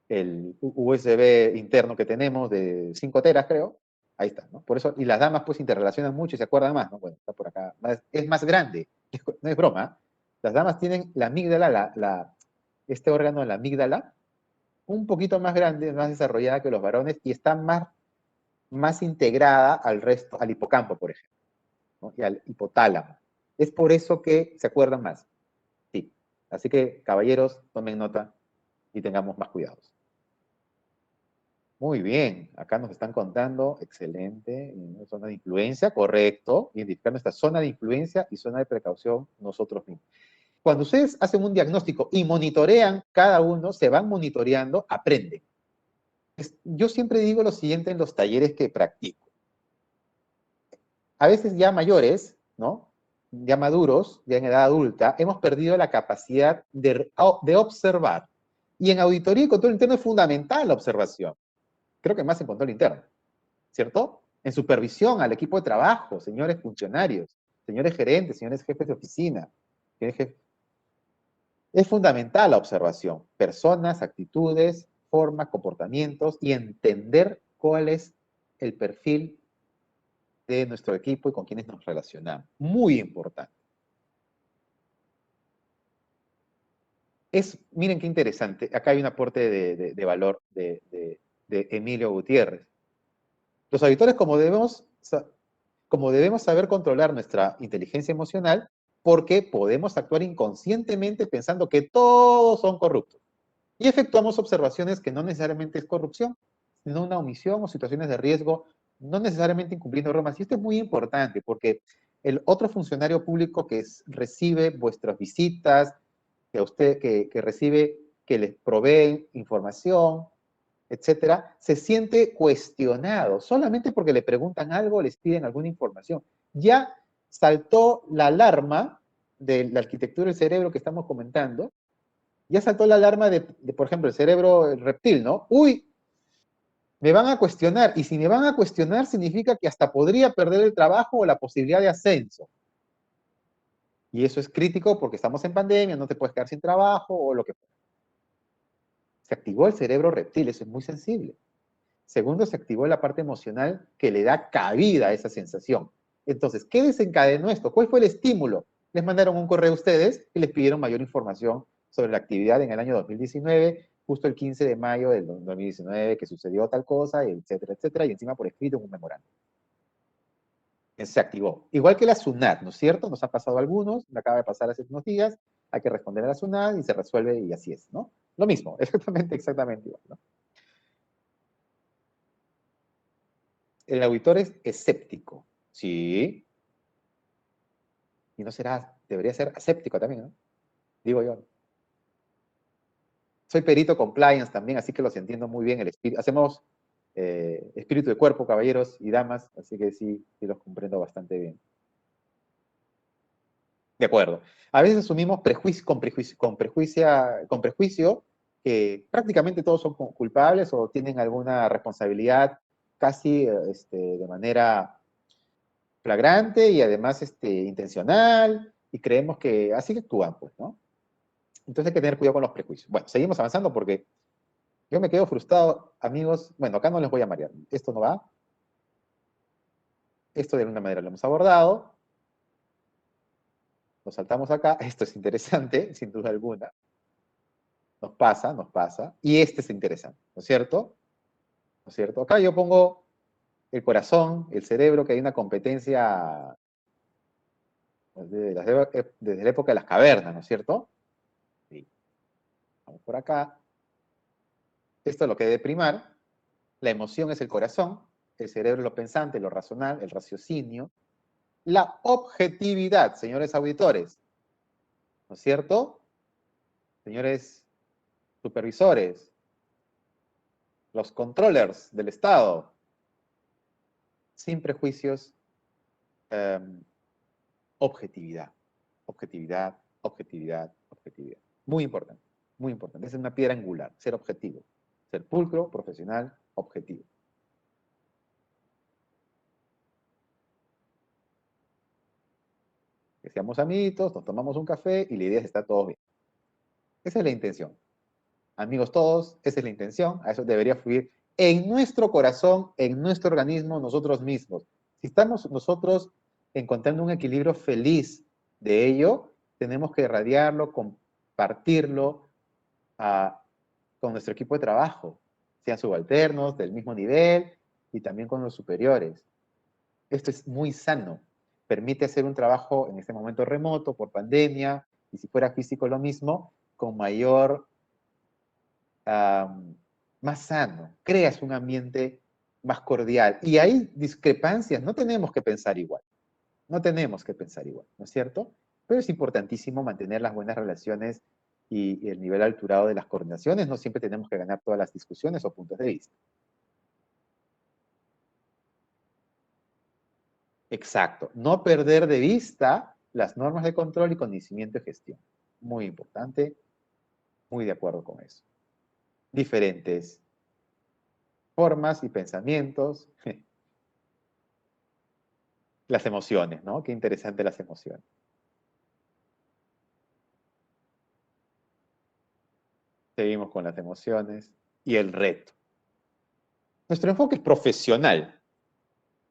el USB interno que tenemos de 5 teras, creo. Ahí está, ¿no? Por eso, y las damas pues interrelacionan mucho y se acuerdan más, ¿no? Bueno, está por acá. Es más grande, no es broma. Las damas tienen la amígdala, este órgano, la amígdala, un poquito más grande, más desarrollada que los varones y está más integrada al resto, al hipocampo, por ejemplo, ¿no? Y al hipotálamo. Es por eso que se acuerdan más. Sí. Así que, caballeros, tomen nota y tengamos más cuidados. Muy bien, acá nos están contando, excelente, zona de influencia, correcto, identificar nuestra zona de influencia y zona de precaución nosotros mismos. Cuando ustedes hacen un diagnóstico y monitorean cada uno, se van monitoreando, aprenden. Yo siempre digo lo siguiente en los talleres que practico. A veces ya mayores, ¿no? Ya maduros, ya en edad adulta, hemos perdido la capacidad de observar. Y en auditoría y control interno es fundamental la observación. Creo que más en control interno, ¿cierto? En supervisión al equipo de trabajo, señores funcionarios, señores gerentes, señores jefes de oficina. Es fundamental la observación. Personas, actitudes, formas, comportamientos y entender cuál es el perfil de nuestro equipo y con quienes nos relacionamos. Muy importante. Miren qué interesante, acá hay un aporte de valor de Emilio Gutiérrez. Los auditores, como debemos saber controlar nuestra inteligencia emocional, porque podemos actuar inconscientemente pensando que todos son corruptos. Y efectuamos observaciones que no necesariamente es corrupción, sino una omisión o situaciones de riesgo, no necesariamente incumpliendo normas. Y esto es muy importante, porque el otro funcionario público que recibe vuestras visitas, que recibe, que les provee información, etcétera, se siente cuestionado solamente porque le preguntan algo, les piden alguna información. Ya saltó la alarma de la arquitectura del cerebro que estamos comentando, ya saltó la alarma de, por ejemplo, el cerebro el reptil, ¿no? Uy, me van a cuestionar, y si me van a cuestionar significa que hasta podría perder el trabajo o la posibilidad de ascenso. Y eso es crítico porque estamos en pandemia, no te puedes quedar sin trabajo o lo que fuera. Se activó el cerebro reptil, eso es muy sensible. Segundo, se activó la parte emocional que le da cabida a esa sensación. Entonces, ¿qué desencadenó esto? ¿Cuál fue el estímulo? Les mandaron un correo a ustedes y les pidieron mayor información sobre la actividad en el año 2019, justo el 15 de mayo del 2019, que sucedió tal cosa, etcétera, etcétera, y encima por escrito en un memorando. Se activó. Igual que la SUNAT, ¿no es cierto? Nos ha pasado a algunos, me acaba de pasar hace unos días, hay que responder a la SUNAT y se resuelve y así es, ¿no? Lo mismo, exactamente igual, ¿no? El auditor es escéptico, sí, y no será, debería ser aséptico también, ¿no? Digo yo. Soy perito compliance también, así que los entiendo muy bien. El espíritu, hacemos espíritu de cuerpo, caballeros y damas, así que sí, sí los comprendo bastante bien. De acuerdo. A veces asumimos con prejuicio que prácticamente todos son culpables o tienen alguna responsabilidad casi de manera flagrante y además intencional, y creemos que así actúan, pues, ¿no? Entonces hay que tener cuidado con los prejuicios. Bueno, seguimos avanzando porque yo me quedo frustrado, amigos. Bueno, acá no les voy a marear. Esto no va. Esto de alguna manera lo hemos abordado. Nos saltamos acá. Esto es interesante, sin duda alguna. Nos pasa, nos pasa. Y este es interesante, ¿no es cierto? ¿No es cierto? Acá yo pongo el corazón, el cerebro, que hay una competencia desde la época de las cavernas, ¿no es cierto? Sí. Vamos por acá. Esto es lo que debe primar. La emoción es el corazón, el cerebro es lo pensante, lo racional, el raciocinio. La objetividad, señores auditores, ¿no es cierto? Señores supervisores, los controllers del Estado, sin prejuicios, eh, objetividad, objetividad, objetividad, objetividad. Muy importante, muy importante. Esa es una piedra angular, ser objetivo, ser pulcro, profesional, objetivo. Que seamos amiguitos, nos tomamos un café y la idea es estar todos bien. Esa es la intención. Amigos todos, esa es la intención, a eso debería fluir en nuestro corazón, en nuestro organismo, nosotros mismos. Si estamos nosotros encontrando un equilibrio feliz de ello, tenemos que irradiarlo, compartirlo con nuestro equipo de trabajo, sean subalternos, del mismo nivel y también con los superiores. Esto es muy sano, permite hacer un trabajo en este momento remoto por pandemia, y si fuera físico lo mismo, con mayor más sano, creas un ambiente más cordial. Y hay discrepancias, no tenemos que pensar igual, no tenemos que pensar igual, ¿no es cierto? Pero es importantísimo mantener las buenas relaciones y el nivel alturado de las coordinaciones. No siempre tenemos que ganar todas las discusiones o puntos de vista. Exacto, no perder de vista las normas de control y conocimiento de gestión. Muy importante, muy de acuerdo con eso. Diferentes formas y pensamientos. Las emociones, ¿no? Qué interesante las emociones. Seguimos con las emociones y el reto. Nuestro enfoque es profesional.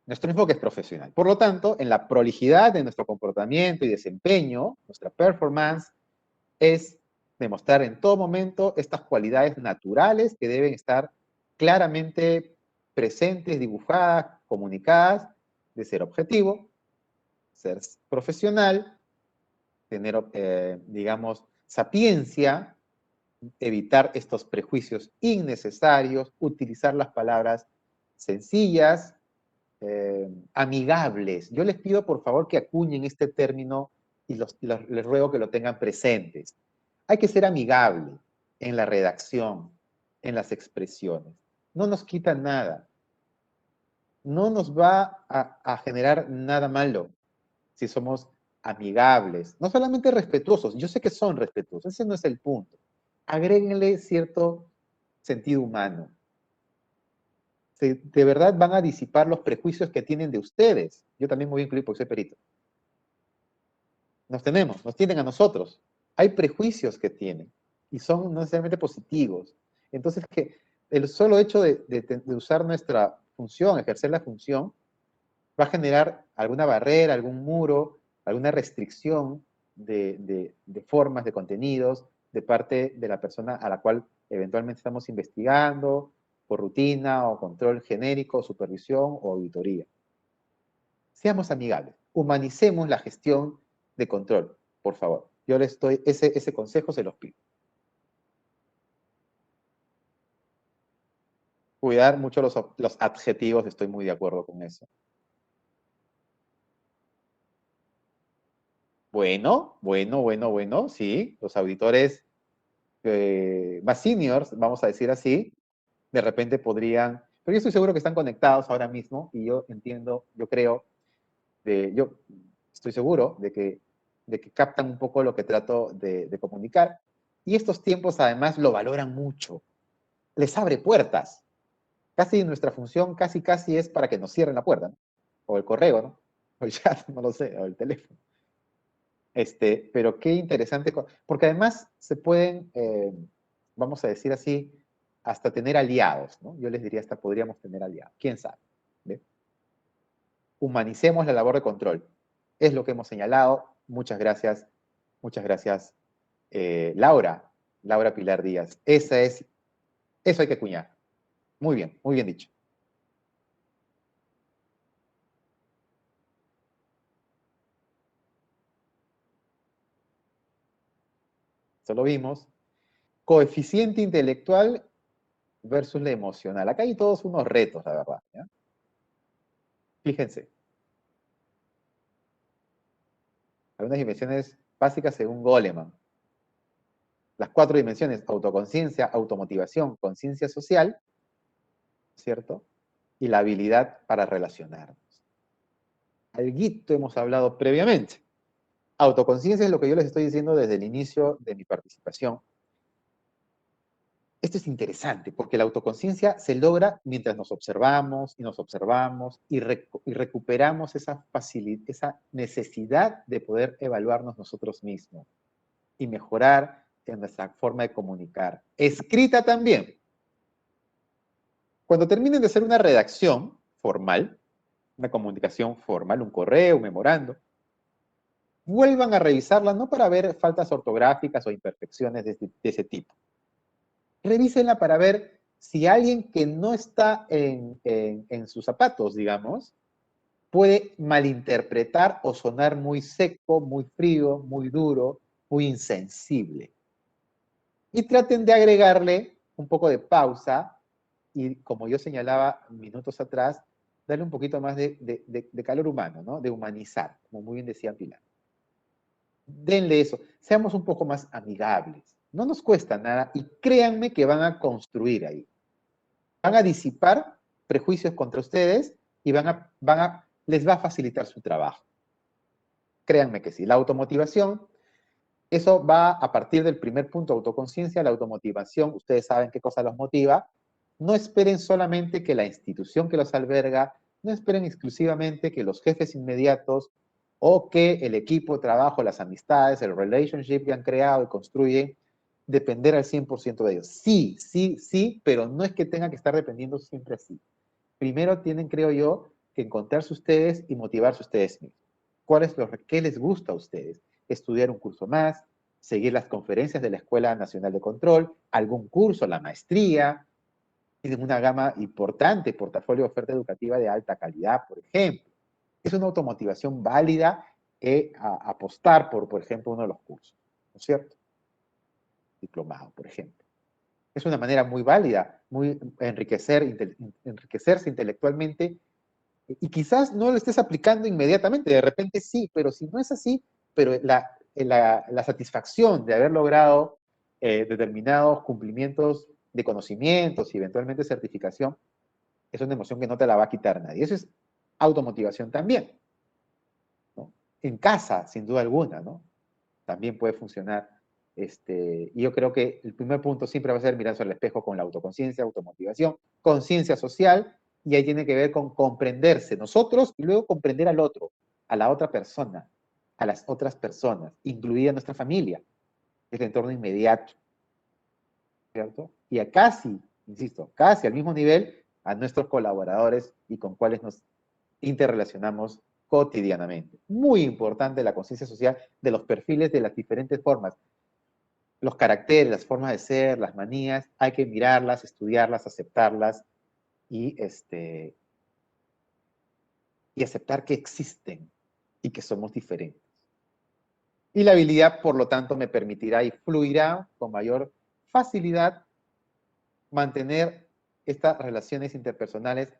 Nuestro enfoque es profesional. Por lo tanto, en la prolijidad de nuestro comportamiento y desempeño, nuestra performance es demostrar en todo momento estas cualidades naturales que deben estar claramente presentes, dibujadas, comunicadas, de ser objetivo, ser profesional, tener, digamos, sapiencia, evitar estos prejuicios innecesarios, utilizar las palabras sencillas, amigables. Yo les pido por favor que acuñen este término y les ruego que lo tengan presentes. Hay que ser amigable en la redacción, en las expresiones. no nos quita nada. No nos va a generar nada malo si somos amigables, no solamente respetuosos. Yo sé que son respetuosos, ese no es el punto. Agréguenle cierto sentido humano. De verdad van a disipar los prejuicios que tienen de ustedes. Yo también me voy a incluir porque soy perito. Nos tienen a nosotros. Hay prejuicios que tienen y son no necesariamente positivos. Entonces, que el solo hecho de usar nuestra función, ejercer la función, va a generar alguna barrera, algún muro, alguna restricción de formas, de contenidos, de parte de la persona a la cual eventualmente estamos investigando, por rutina o control genérico, supervisión o auditoría. Seamos amigables, humanicemos la gestión de control, por favor. Yo les doy ese consejo, se los pido. Cuidar mucho los adjetivos, estoy muy de acuerdo con eso. Bueno, sí, los auditores más seniors, vamos a decir así, de repente podrían, pero yo estoy seguro que están conectados ahora mismo y yo entiendo, yo creo, yo estoy seguro de que captan un poco lo que trato de comunicar y estos tiempos además lo valoran mucho, les abre puertas. Casi nuestra función casi es para que nos cierren la puerta, ¿no? O el correo, ¿no? O el chat, no lo sé, o el teléfono. Pero qué interesante, porque además se pueden, vamos a decir así, hasta tener aliados, ¿no? Yo les diría hasta podríamos tener aliados, quién sabe. ¿Ve? Humanicemos la labor de control. Es lo que hemos señalado. Muchas gracias, Laura Pilar Díaz. Eso hay que acuñar. Muy bien dicho. Eso lo vimos. Coeficiente intelectual versus la emocional. Acá hay todos unos retos, la verdad. ¿Ya? Fíjense. Algunas dimensiones básicas según Goleman. Las 4 dimensiones, autoconciencia, automotivación, conciencia social, ¿cierto? Y la habilidad para relacionarnos. Alguito hemos hablado previamente. Autoconciencia es lo que yo les estoy diciendo desde el inicio de mi participación. Esto es interesante porque la autoconciencia se logra mientras nos observamos y recuperamos esa necesidad de poder evaluarnos nosotros mismos y mejorar en nuestra forma de comunicar. Escrita también. Cuando terminen de hacer una redacción formal, una comunicación formal, un correo, un memorando, vuelvan a revisarla no para ver faltas ortográficas o imperfecciones de ese tipo. Revísenla para ver si alguien que no está en sus zapatos, digamos, puede malinterpretar o sonar muy seco, muy frío, muy duro, muy insensible. Y traten de agregarle un poco de pausa y, como yo señalaba minutos atrás, darle un poquito más de calor humano, ¿no? De humanizar, como muy bien decía Pilar. Denle eso, seamos un poco más amigables. No nos cuesta nada y créanme que van a construir ahí. Van a disipar prejuicios contra ustedes y les va a facilitar su trabajo. Créanme que sí. La automotivación, eso va a partir del primer punto, autoconciencia. La automotivación, ustedes saben qué cosa los motiva. No esperen solamente que la institución que los alberga, no esperen exclusivamente que los jefes inmediatos o que el equipo de trabajo, las amistades, el relationship que han creado y construyen, depender al 100% de ellos. Sí, pero no es que tengan que estar dependiendo siempre así. Primero tienen, creo yo, que encontrarse ustedes y motivarse ustedes mismos. ¿Qué les gusta a ustedes? Estudiar un curso más, seguir las conferencias de la Escuela Nacional de Control, algún curso, la maestría, tienen una gama importante, portafolio de oferta educativa de alta calidad, por ejemplo. Es una automotivación válida apostar por ejemplo, uno de los cursos, ¿no es cierto? Diplomado, por ejemplo. Es una manera muy válida, muy enriquecerse intelectualmente y quizás no lo estés aplicando inmediatamente, de repente sí, pero si no es así, pero la satisfacción de haber logrado determinados cumplimientos de conocimientos y eventualmente certificación, es una emoción que no te la va a quitar nadie. Eso es automotivación también, ¿no? En casa, sin duda alguna, ¿no? También puede funcionar. Y yo creo que el primer punto siempre va a ser mirarse al espejo con la autoconciencia, automotivación, conciencia social, y ahí tiene que ver con comprenderse nosotros y luego comprender al otro, a la otra persona, a las otras personas, incluida nuestra familia, el entorno inmediato, ¿cierto? Y a casi, insisto, casi al mismo nivel a nuestros colaboradores y con cuales nos interrelacionamos cotidianamente. Muy importante la conciencia social de los perfiles de las diferentes formas. Los caracteres, las formas de ser, las manías, hay que mirarlas, estudiarlas, aceptarlas y, y aceptar que existen y que somos diferentes. Y la habilidad, por lo tanto, me permitirá y fluirá con mayor facilidad mantener estas relaciones interpersonales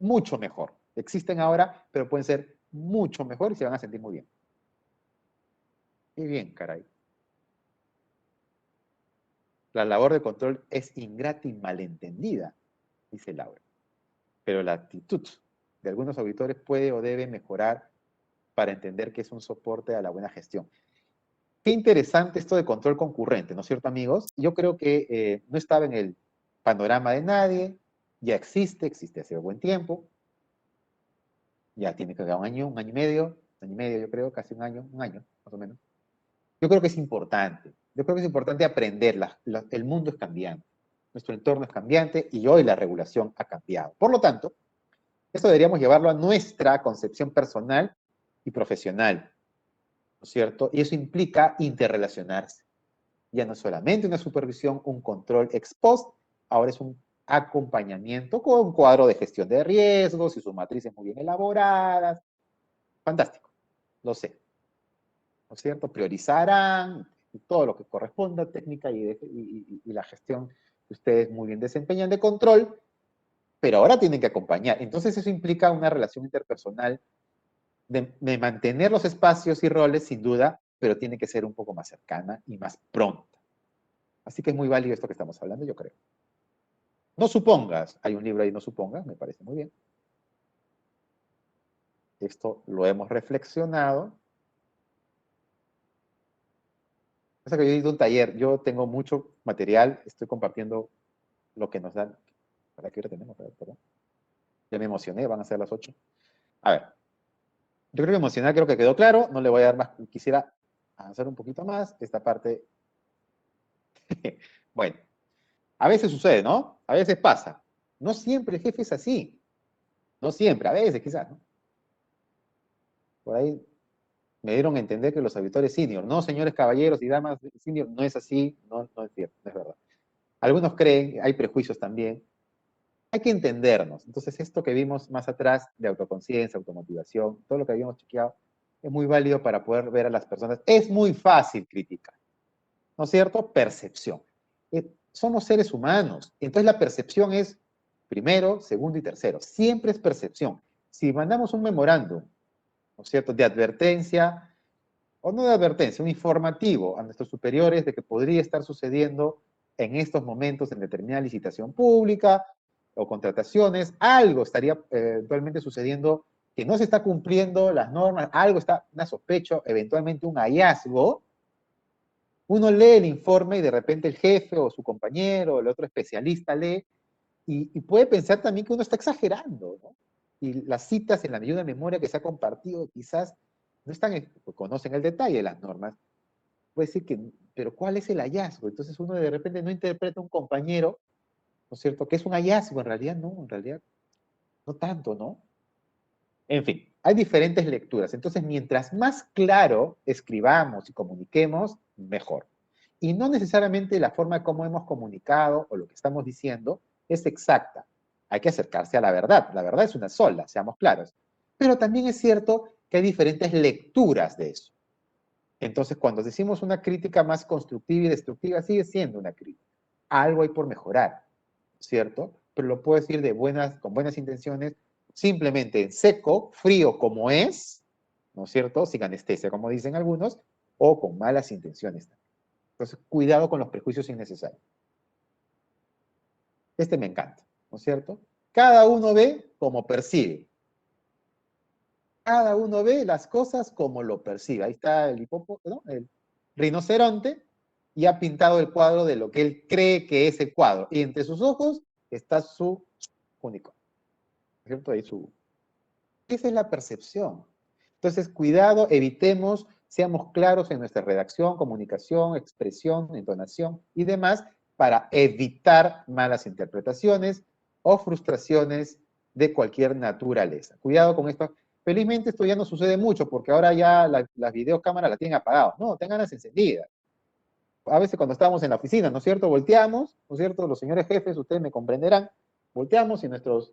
mucho mejor. Existen ahora, pero pueden ser mucho mejor y se van a sentir muy bien. Y bien, caray. La labor de control es ingrata y malentendida, dice Laura. Pero la actitud de algunos auditores puede o debe mejorar para entender que es un soporte a la buena gestión. Qué interesante esto de control concurrente, ¿no es cierto, amigos? Yo creo que no estaba en el panorama de nadie, ya existe hace buen tiempo, ya tiene que quedar un año y medio yo creo, casi un año más o menos. Yo creo que es importante, yo creo que es importante aprender, el mundo es cambiante, nuestro entorno es cambiante y hoy la regulación ha cambiado. Por lo tanto, esto deberíamos llevarlo a nuestra concepción personal y profesional, ¿no es cierto? Y eso implica interrelacionarse. Ya no es solamente una supervisión, un control ex post, ahora es un acompañamiento con un cuadro de gestión de riesgos y sus matrices muy bien elaboradas. Fantástico, lo sé, ¿no es cierto? Priorizarán todo lo que corresponda, técnica y la gestión que ustedes muy bien desempeñan de control, pero ahora tienen que acompañar. Entonces eso implica una relación interpersonal de mantener los espacios y roles, sin duda, pero tiene que ser un poco más cercana y más pronta. Así que es muy válido esto que estamos hablando, yo creo. No supongas, hay un libro ahí, no supongas, me parece muy bien. Esto lo hemos reflexionado. O sea que yo he ido a un taller, yo tengo mucho material, estoy compartiendo lo que nos dan. ¿Para qué hora tenemos? Perdón. Ya me emocioné, van a ser las 8. A ver, yo creo que emocional creo que quedó claro, no le voy a dar más, quisiera avanzar un poquito más, esta parte. Bueno, a veces sucede, ¿no? A veces pasa. No siempre el jefe es así. No siempre, a veces quizás, ¿no? Por ahí me dieron a entender que los auditores senior, no, señores caballeros y damas senior, no es así, no, no es cierto, no es verdad. Algunos creen, hay prejuicios también. Hay que entendernos. Entonces, esto que vimos más atrás de autoconciencia, automotivación, todo lo que habíamos chequeado, es muy válido para poder ver a las personas. Es muy fácil criticar, ¿no es cierto? Percepción. Somos seres humanos. Entonces, la percepción es primero, segundo y tercero. Siempre es percepción. Si mandamos un memorándum, ¿no es cierto?, de advertencia, o no de advertencia, un informativo a nuestros superiores de que podría estar sucediendo en estos momentos en determinada licitación pública o contrataciones, algo estaría eventualmente sucediendo que no se está cumpliendo las normas, algo está, una sospecha, eventualmente un hallazgo. Uno lee el informe y de repente el jefe o su compañero o el otro especialista lee y puede pensar también que uno está exagerando, ¿no? Y las citas en la ayuda de memoria que se ha compartido quizás no están, conocen el detalle de las normas, puede decir que, pero ¿cuál es el hallazgo? Entonces uno de repente no interpreta a un compañero, ¿no es cierto?, que es un hallazgo, en realidad no, en realidad no tanto, ¿no? En fin, hay diferentes lecturas, entonces mientras más claro escribamos y comuniquemos, mejor. Y no necesariamente la forma como hemos comunicado o lo que estamos diciendo es exacta. Hay que acercarse a la verdad es una sola, seamos claros. Pero también es cierto que hay diferentes lecturas de eso. Entonces, cuando decimos una crítica más constructiva y destructiva, sigue siendo una crítica. Algo hay por mejorar, ¿cierto? Pero lo puedo decir con buenas intenciones, simplemente en seco, frío como es, ¿no es cierto? Sin anestesia, como dicen algunos, o con malas intenciones. Entonces, cuidado con los prejuicios innecesarios. Este me encanta, ¿no es cierto? Cada uno ve como percibe. Cada uno ve las cosas como lo percibe. Ahí está el hipopótamo, ¿no? El rinoceronte, y ha pintado el cuadro de lo que él cree que es el cuadro. Y entre sus ojos está su único, ¿cierto? Ahí su... Esa es la percepción. Entonces, cuidado, evitemos, seamos claros en nuestra redacción, comunicación, expresión, entonación y demás, para evitar malas interpretaciones o frustraciones de cualquier naturaleza. Cuidado con esto. Felizmente esto ya no sucede mucho, porque ahora ya las videocámaras las tienen apagadas. No, tenganlas encendidas. A veces cuando estábamos en la oficina, ¿no es cierto? Volteamos, ¿no es cierto? Los señores jefes, ustedes me comprenderán, volteamos y nuestros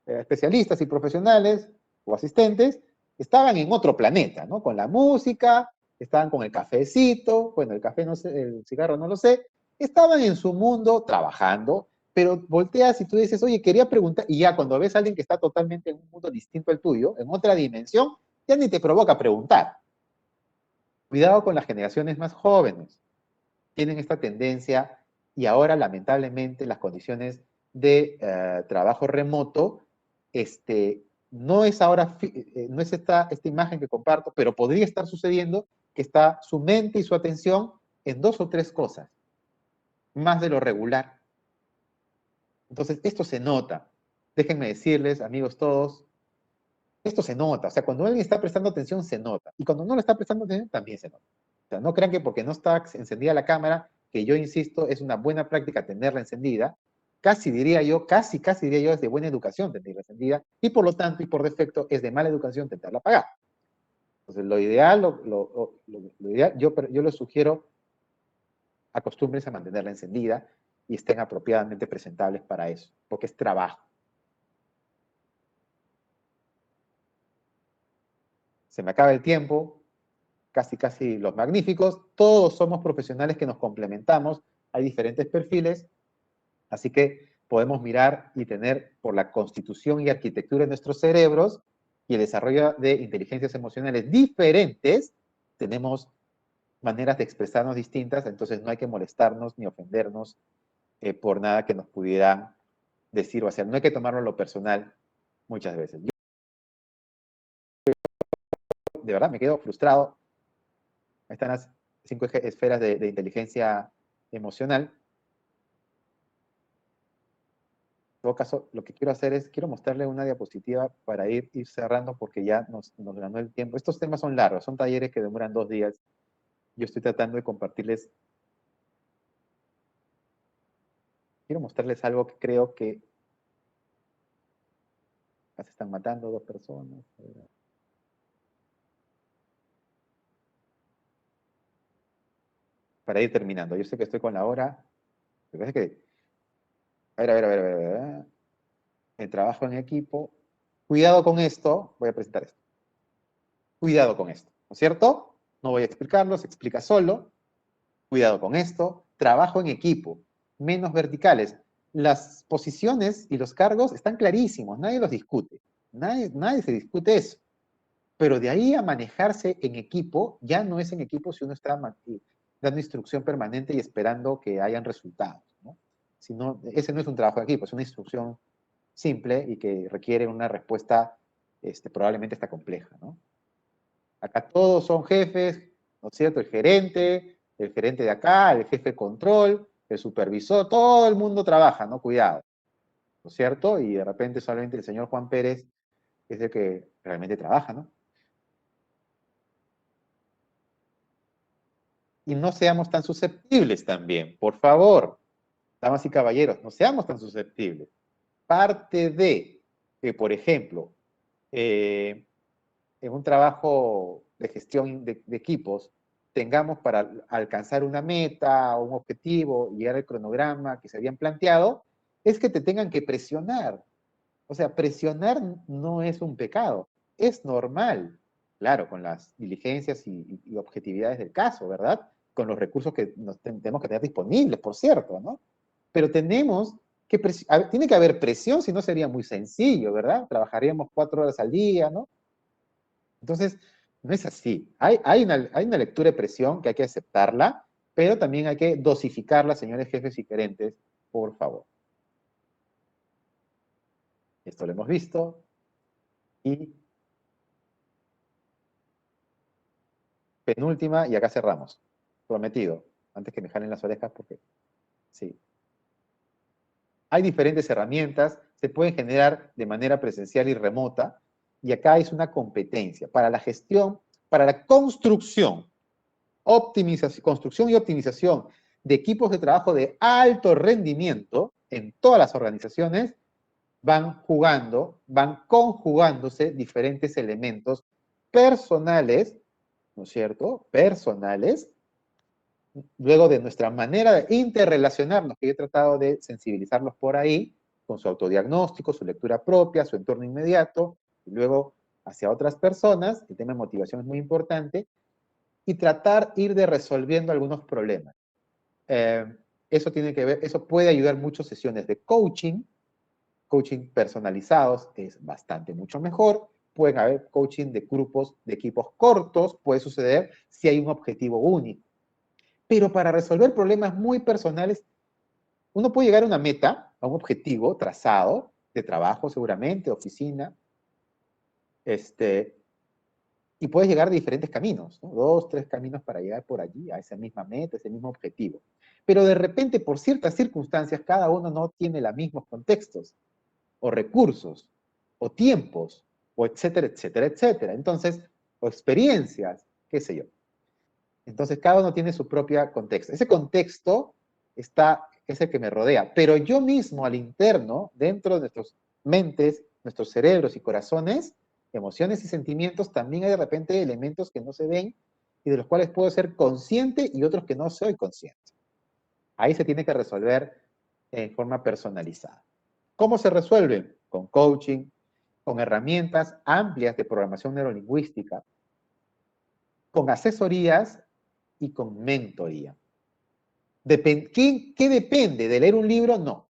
especialistas y profesionales o asistentes estaban en otro planeta, ¿no? Con la música, estaban con el cafecito, bueno, el café no sé, el cigarro no lo sé, estaban en su mundo trabajando, pero volteas y tú dices, oye, quería preguntar, y ya cuando ves a alguien que está totalmente en un mundo distinto al tuyo, en otra dimensión, ya ni te provoca preguntar. Cuidado con las generaciones más jóvenes, tienen esta tendencia y ahora lamentablemente las condiciones de trabajo remoto, no es ahora, no es esta imagen que comparto, pero podría estar sucediendo que está su mente y su atención en 2 o 3 cosas, más de lo regular. Entonces, esto se nota. Déjenme decirles, amigos todos, esto se nota. O sea, cuando alguien está prestando atención, se nota. Y cuando no le está prestando atención, también se nota. O sea, no crean que porque no está encendida la cámara, que yo insisto, es una buena práctica tenerla encendida. Casi diría yo, casi diría yo, es de buena educación tenerla encendida, y por lo tanto, y por defecto, es de mala educación tenerla apagada. Entonces, lo ideal, lo ideal yo les sugiero, acostúmbrense a mantenerla encendida y estén apropiadamente presentables para eso, porque es trabajo. Se me acaba el tiempo, casi los magníficos, todos somos profesionales que nos complementamos, hay diferentes perfiles, así que podemos mirar y tener por la constitución y arquitectura de nuestros cerebros y el desarrollo de inteligencias emocionales diferentes, tenemos maneras de expresarnos distintas, entonces no hay que molestarnos ni ofendernos por nada que nos pudieran decir o hacer. No hay que tomarlo a lo personal muchas veces. Yo, de verdad, me quedo frustrado. Ahí están las 5 esferas de inteligencia emocional. En todo caso, lo que quiero hacer es, quiero mostrarle una diapositiva para ir cerrando porque ya nos ganó el tiempo. Estos temas son largos, son talleres que demoran 2 días. Yo estoy tratando de compartirles. Quiero mostrarles algo que creo que se están matando 2 personas. Para ir terminando. Yo sé que estoy con la hora. Lo que pasa es que, a ver. El trabajo en equipo. Cuidado con esto. Voy a presentar esto. Cuidado con esto, ¿no es cierto? No voy a explicarlo, se explica solo. Cuidado con esto. Trabajo en equipo. Menos verticales. Las posiciones y los cargos están clarísimos. Nadie los discute. Nadie se discute eso. Pero de ahí a manejarse en equipo, ya no es en equipo si uno está dando instrucción permanente y esperando que hayan resultados, ¿no? Sino, ese no es un trabajo de equipo, es una instrucción simple y que requiere una respuesta probablemente está compleja, ¿no? Acá todos son jefes, ¿no es cierto? El gerente de acá, el jefe de control, el supervisor, todo el mundo trabaja, ¿no? Cuidado, ¿no es cierto? Y de repente solamente el señor Juan Pérez es el que realmente trabaja, ¿no? Y no seamos tan susceptibles también, por favor, damas y caballeros, no seamos tan susceptibles. Parte de que, por ejemplo, en un trabajo de gestión de equipos, tengamos para alcanzar una meta o un objetivo, llegar al cronograma que se habían planteado, es que te tengan que presionar. O sea, presionar no es un pecado, es normal, claro, con las diligencias y objetividades del caso, ¿verdad? Con los recursos que tenemos que tener disponibles, por cierto, ¿no? Pero tenemos que, tiene que haber presión, si no sería muy sencillo, ¿verdad? Trabajaríamos 4 horas al día, ¿no? Entonces, no es así. Hay una lectura de presión que hay que aceptarla, pero también hay que dosificarla, señores jefes y gerentes, por favor. Esto lo hemos visto. Y penúltima, y acá cerramos. Prometido. Antes que me jalen las orejas, porque sí. Hay diferentes herramientas, se pueden generar de manera presencial y remota, y acá es una competencia para la gestión, para la construcción, construcción y optimización de equipos de trabajo de alto rendimiento en todas las organizaciones. Van conjugándose diferentes elementos personales, ¿no es cierto? Personales, luego de nuestra manera de interrelacionarnos, que yo he tratado de sensibilizarlos por ahí, con su autodiagnóstico, su lectura propia, su entorno inmediato, y luego hacia otras personas, el tema de motivación es muy importante, y tratar ir de resolviendo algunos problemas. Eso tiene que ver, eso puede ayudar muchas sesiones de coaching personalizados es bastante mucho mejor. Pueden haber coaching de grupos, de equipos cortos, puede suceder si hay un objetivo único. Pero para resolver problemas muy personales, uno puede llegar a una meta, a un objetivo trazado, de trabajo seguramente, oficina, y puedes llegar de diferentes caminos, ¿no? 2, 3 caminos para llegar por allí, a esa misma meta, ese mismo objetivo. Pero de repente, por ciertas circunstancias, cada uno no tiene los mismos contextos, o recursos, o tiempos, o etcétera, etcétera, etcétera. Entonces, o experiencias, qué sé yo. Entonces, cada uno tiene su propio contexto. Ese contexto es el que me rodea, pero yo mismo al interno, dentro de nuestras mentes, nuestros cerebros y corazones, emociones y sentimientos, también hay de repente elementos que no se ven y de los cuales puedo ser consciente y otros que no soy consciente. Ahí se tiene que resolver en forma personalizada. ¿Cómo se resuelve? Con coaching, con herramientas amplias de programación neurolingüística, con asesorías y con mentoría. ¿Qué depende? ¿De leer un libro? No.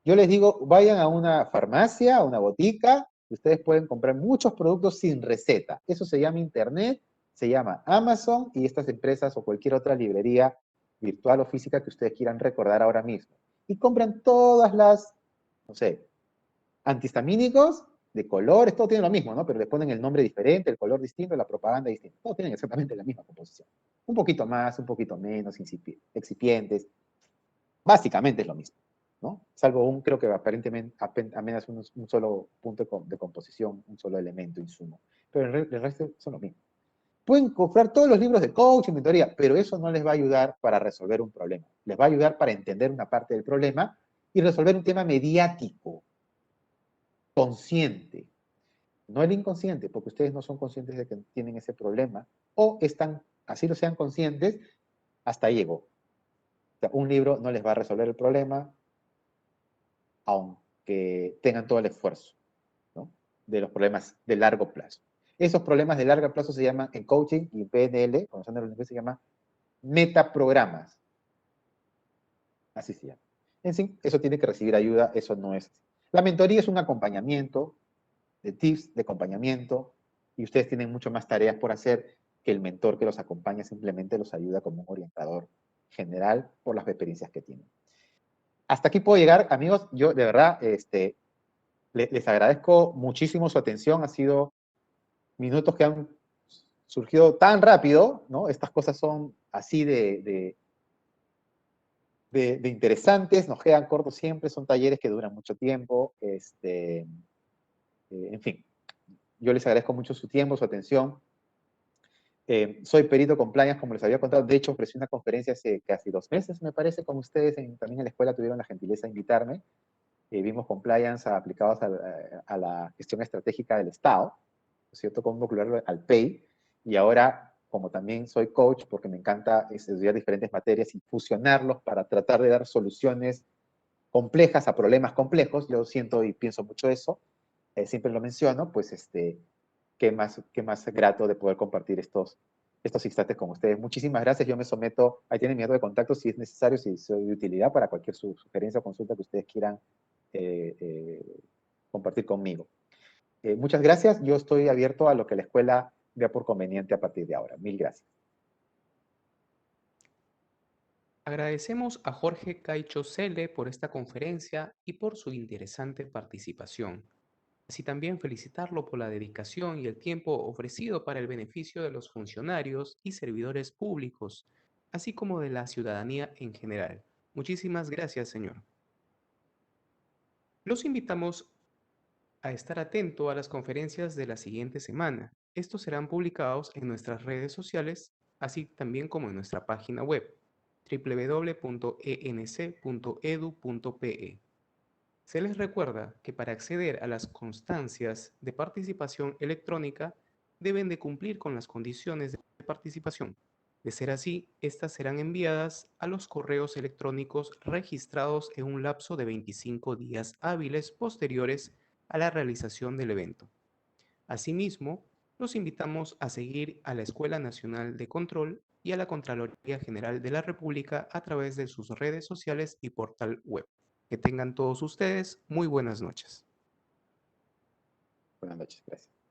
Yo les digo, vayan a una farmacia, a una botica, y ustedes pueden comprar muchos productos sin receta. Eso se llama Internet, se llama Amazon y estas empresas o cualquier otra librería virtual o física que ustedes quieran recordar ahora mismo. Y compran todas las, no sé, antihistamínicos de colores, todo tiene lo mismo, ¿no? Pero le ponen el nombre diferente, el color distinto, la propaganda distinta. Todos tienen exactamente la misma composición. Un poquito más, un poquito menos, excipientes. Básicamente es lo mismo, ¿no? Salvo creo que aparentemente apenas un solo punto de composición, un solo elemento, insumo. Pero el resto son lo mismo. Pueden comprar todos los libros de coaching, mentoría, pero eso no les va a ayudar para resolver un problema. Les va a ayudar para entender una parte del problema y resolver un tema mediático, consciente, no el inconsciente, porque ustedes no son conscientes de que tienen ese problema, o están, así lo sean conscientes, hasta ahí llegó. O sea, un libro no les va a resolver el problema, aunque tengan todo el esfuerzo, ¿no? De los problemas de largo plazo. Esos problemas de largo plazo se llaman, en coaching y en PNL, cuando son neurolinguísticos, se llama metaprogramas. Así se llama. En sí, eso tiene que recibir ayuda, eso no es así. La mentoría es un acompañamiento, de tips, de acompañamiento, y ustedes tienen mucho más tareas por hacer que el mentor que los acompaña simplemente los ayuda como un orientador general por las experiencias que tienen. Hasta aquí puedo llegar, amigos. Yo de verdad les agradezco muchísimo su atención. Ha sido minutos que han surgido tan rápido, ¿no? Estas cosas son así de interesantes, nos quedan cortos siempre, son talleres que duran mucho tiempo. En fin, yo les agradezco mucho su tiempo, su atención. Soy perito compliance, como les había contado. De hecho, ofrecí una conferencia hace casi 2 meses, me parece, con ustedes. También en la escuela tuvieron la gentileza de invitarme. Vimos compliance aplicados a la gestión estratégica del Estado, ¿no es cierto? Cómo vincularlo al PEI. Y ahora, como también soy coach, porque me encanta estudiar diferentes materias y fusionarlos para tratar de dar soluciones complejas a problemas complejos, yo siento y pienso mucho eso, siempre lo menciono, pues qué más grato de poder compartir estos instantes con ustedes. Muchísimas gracias, yo me someto, ahí tienen mi dato de contacto si es necesario, si soy de utilidad para cualquier sugerencia o consulta que ustedes quieran compartir conmigo. Muchas gracias, yo estoy abierto a lo que la escuela vea por conveniente a partir de ahora. Mil gracias. Agradecemos a Jorge Caicho Cele por esta conferencia y por su interesante participación. Así también felicitarlo por la dedicación y el tiempo ofrecido para el beneficio de los funcionarios y servidores públicos, así como de la ciudadanía en general. Muchísimas gracias, señor. Los invitamos a estar atento a las conferencias de la siguiente semana. Estos serán publicados en nuestras redes sociales, así también como en nuestra página web www.enc.edu.pe. Se les recuerda que para acceder a las constancias de participación electrónica deben de cumplir con las condiciones de participación. De ser así, estas serán enviadas a los correos electrónicos registrados en un lapso de 25 días hábiles posteriores a la realización del evento. Asimismo, los invitamos a seguir a la Escuela Nacional de Control y a la Contraloría General de la República a través de sus redes sociales y portal web. Que tengan todos ustedes muy buenas noches. Buenas noches, gracias.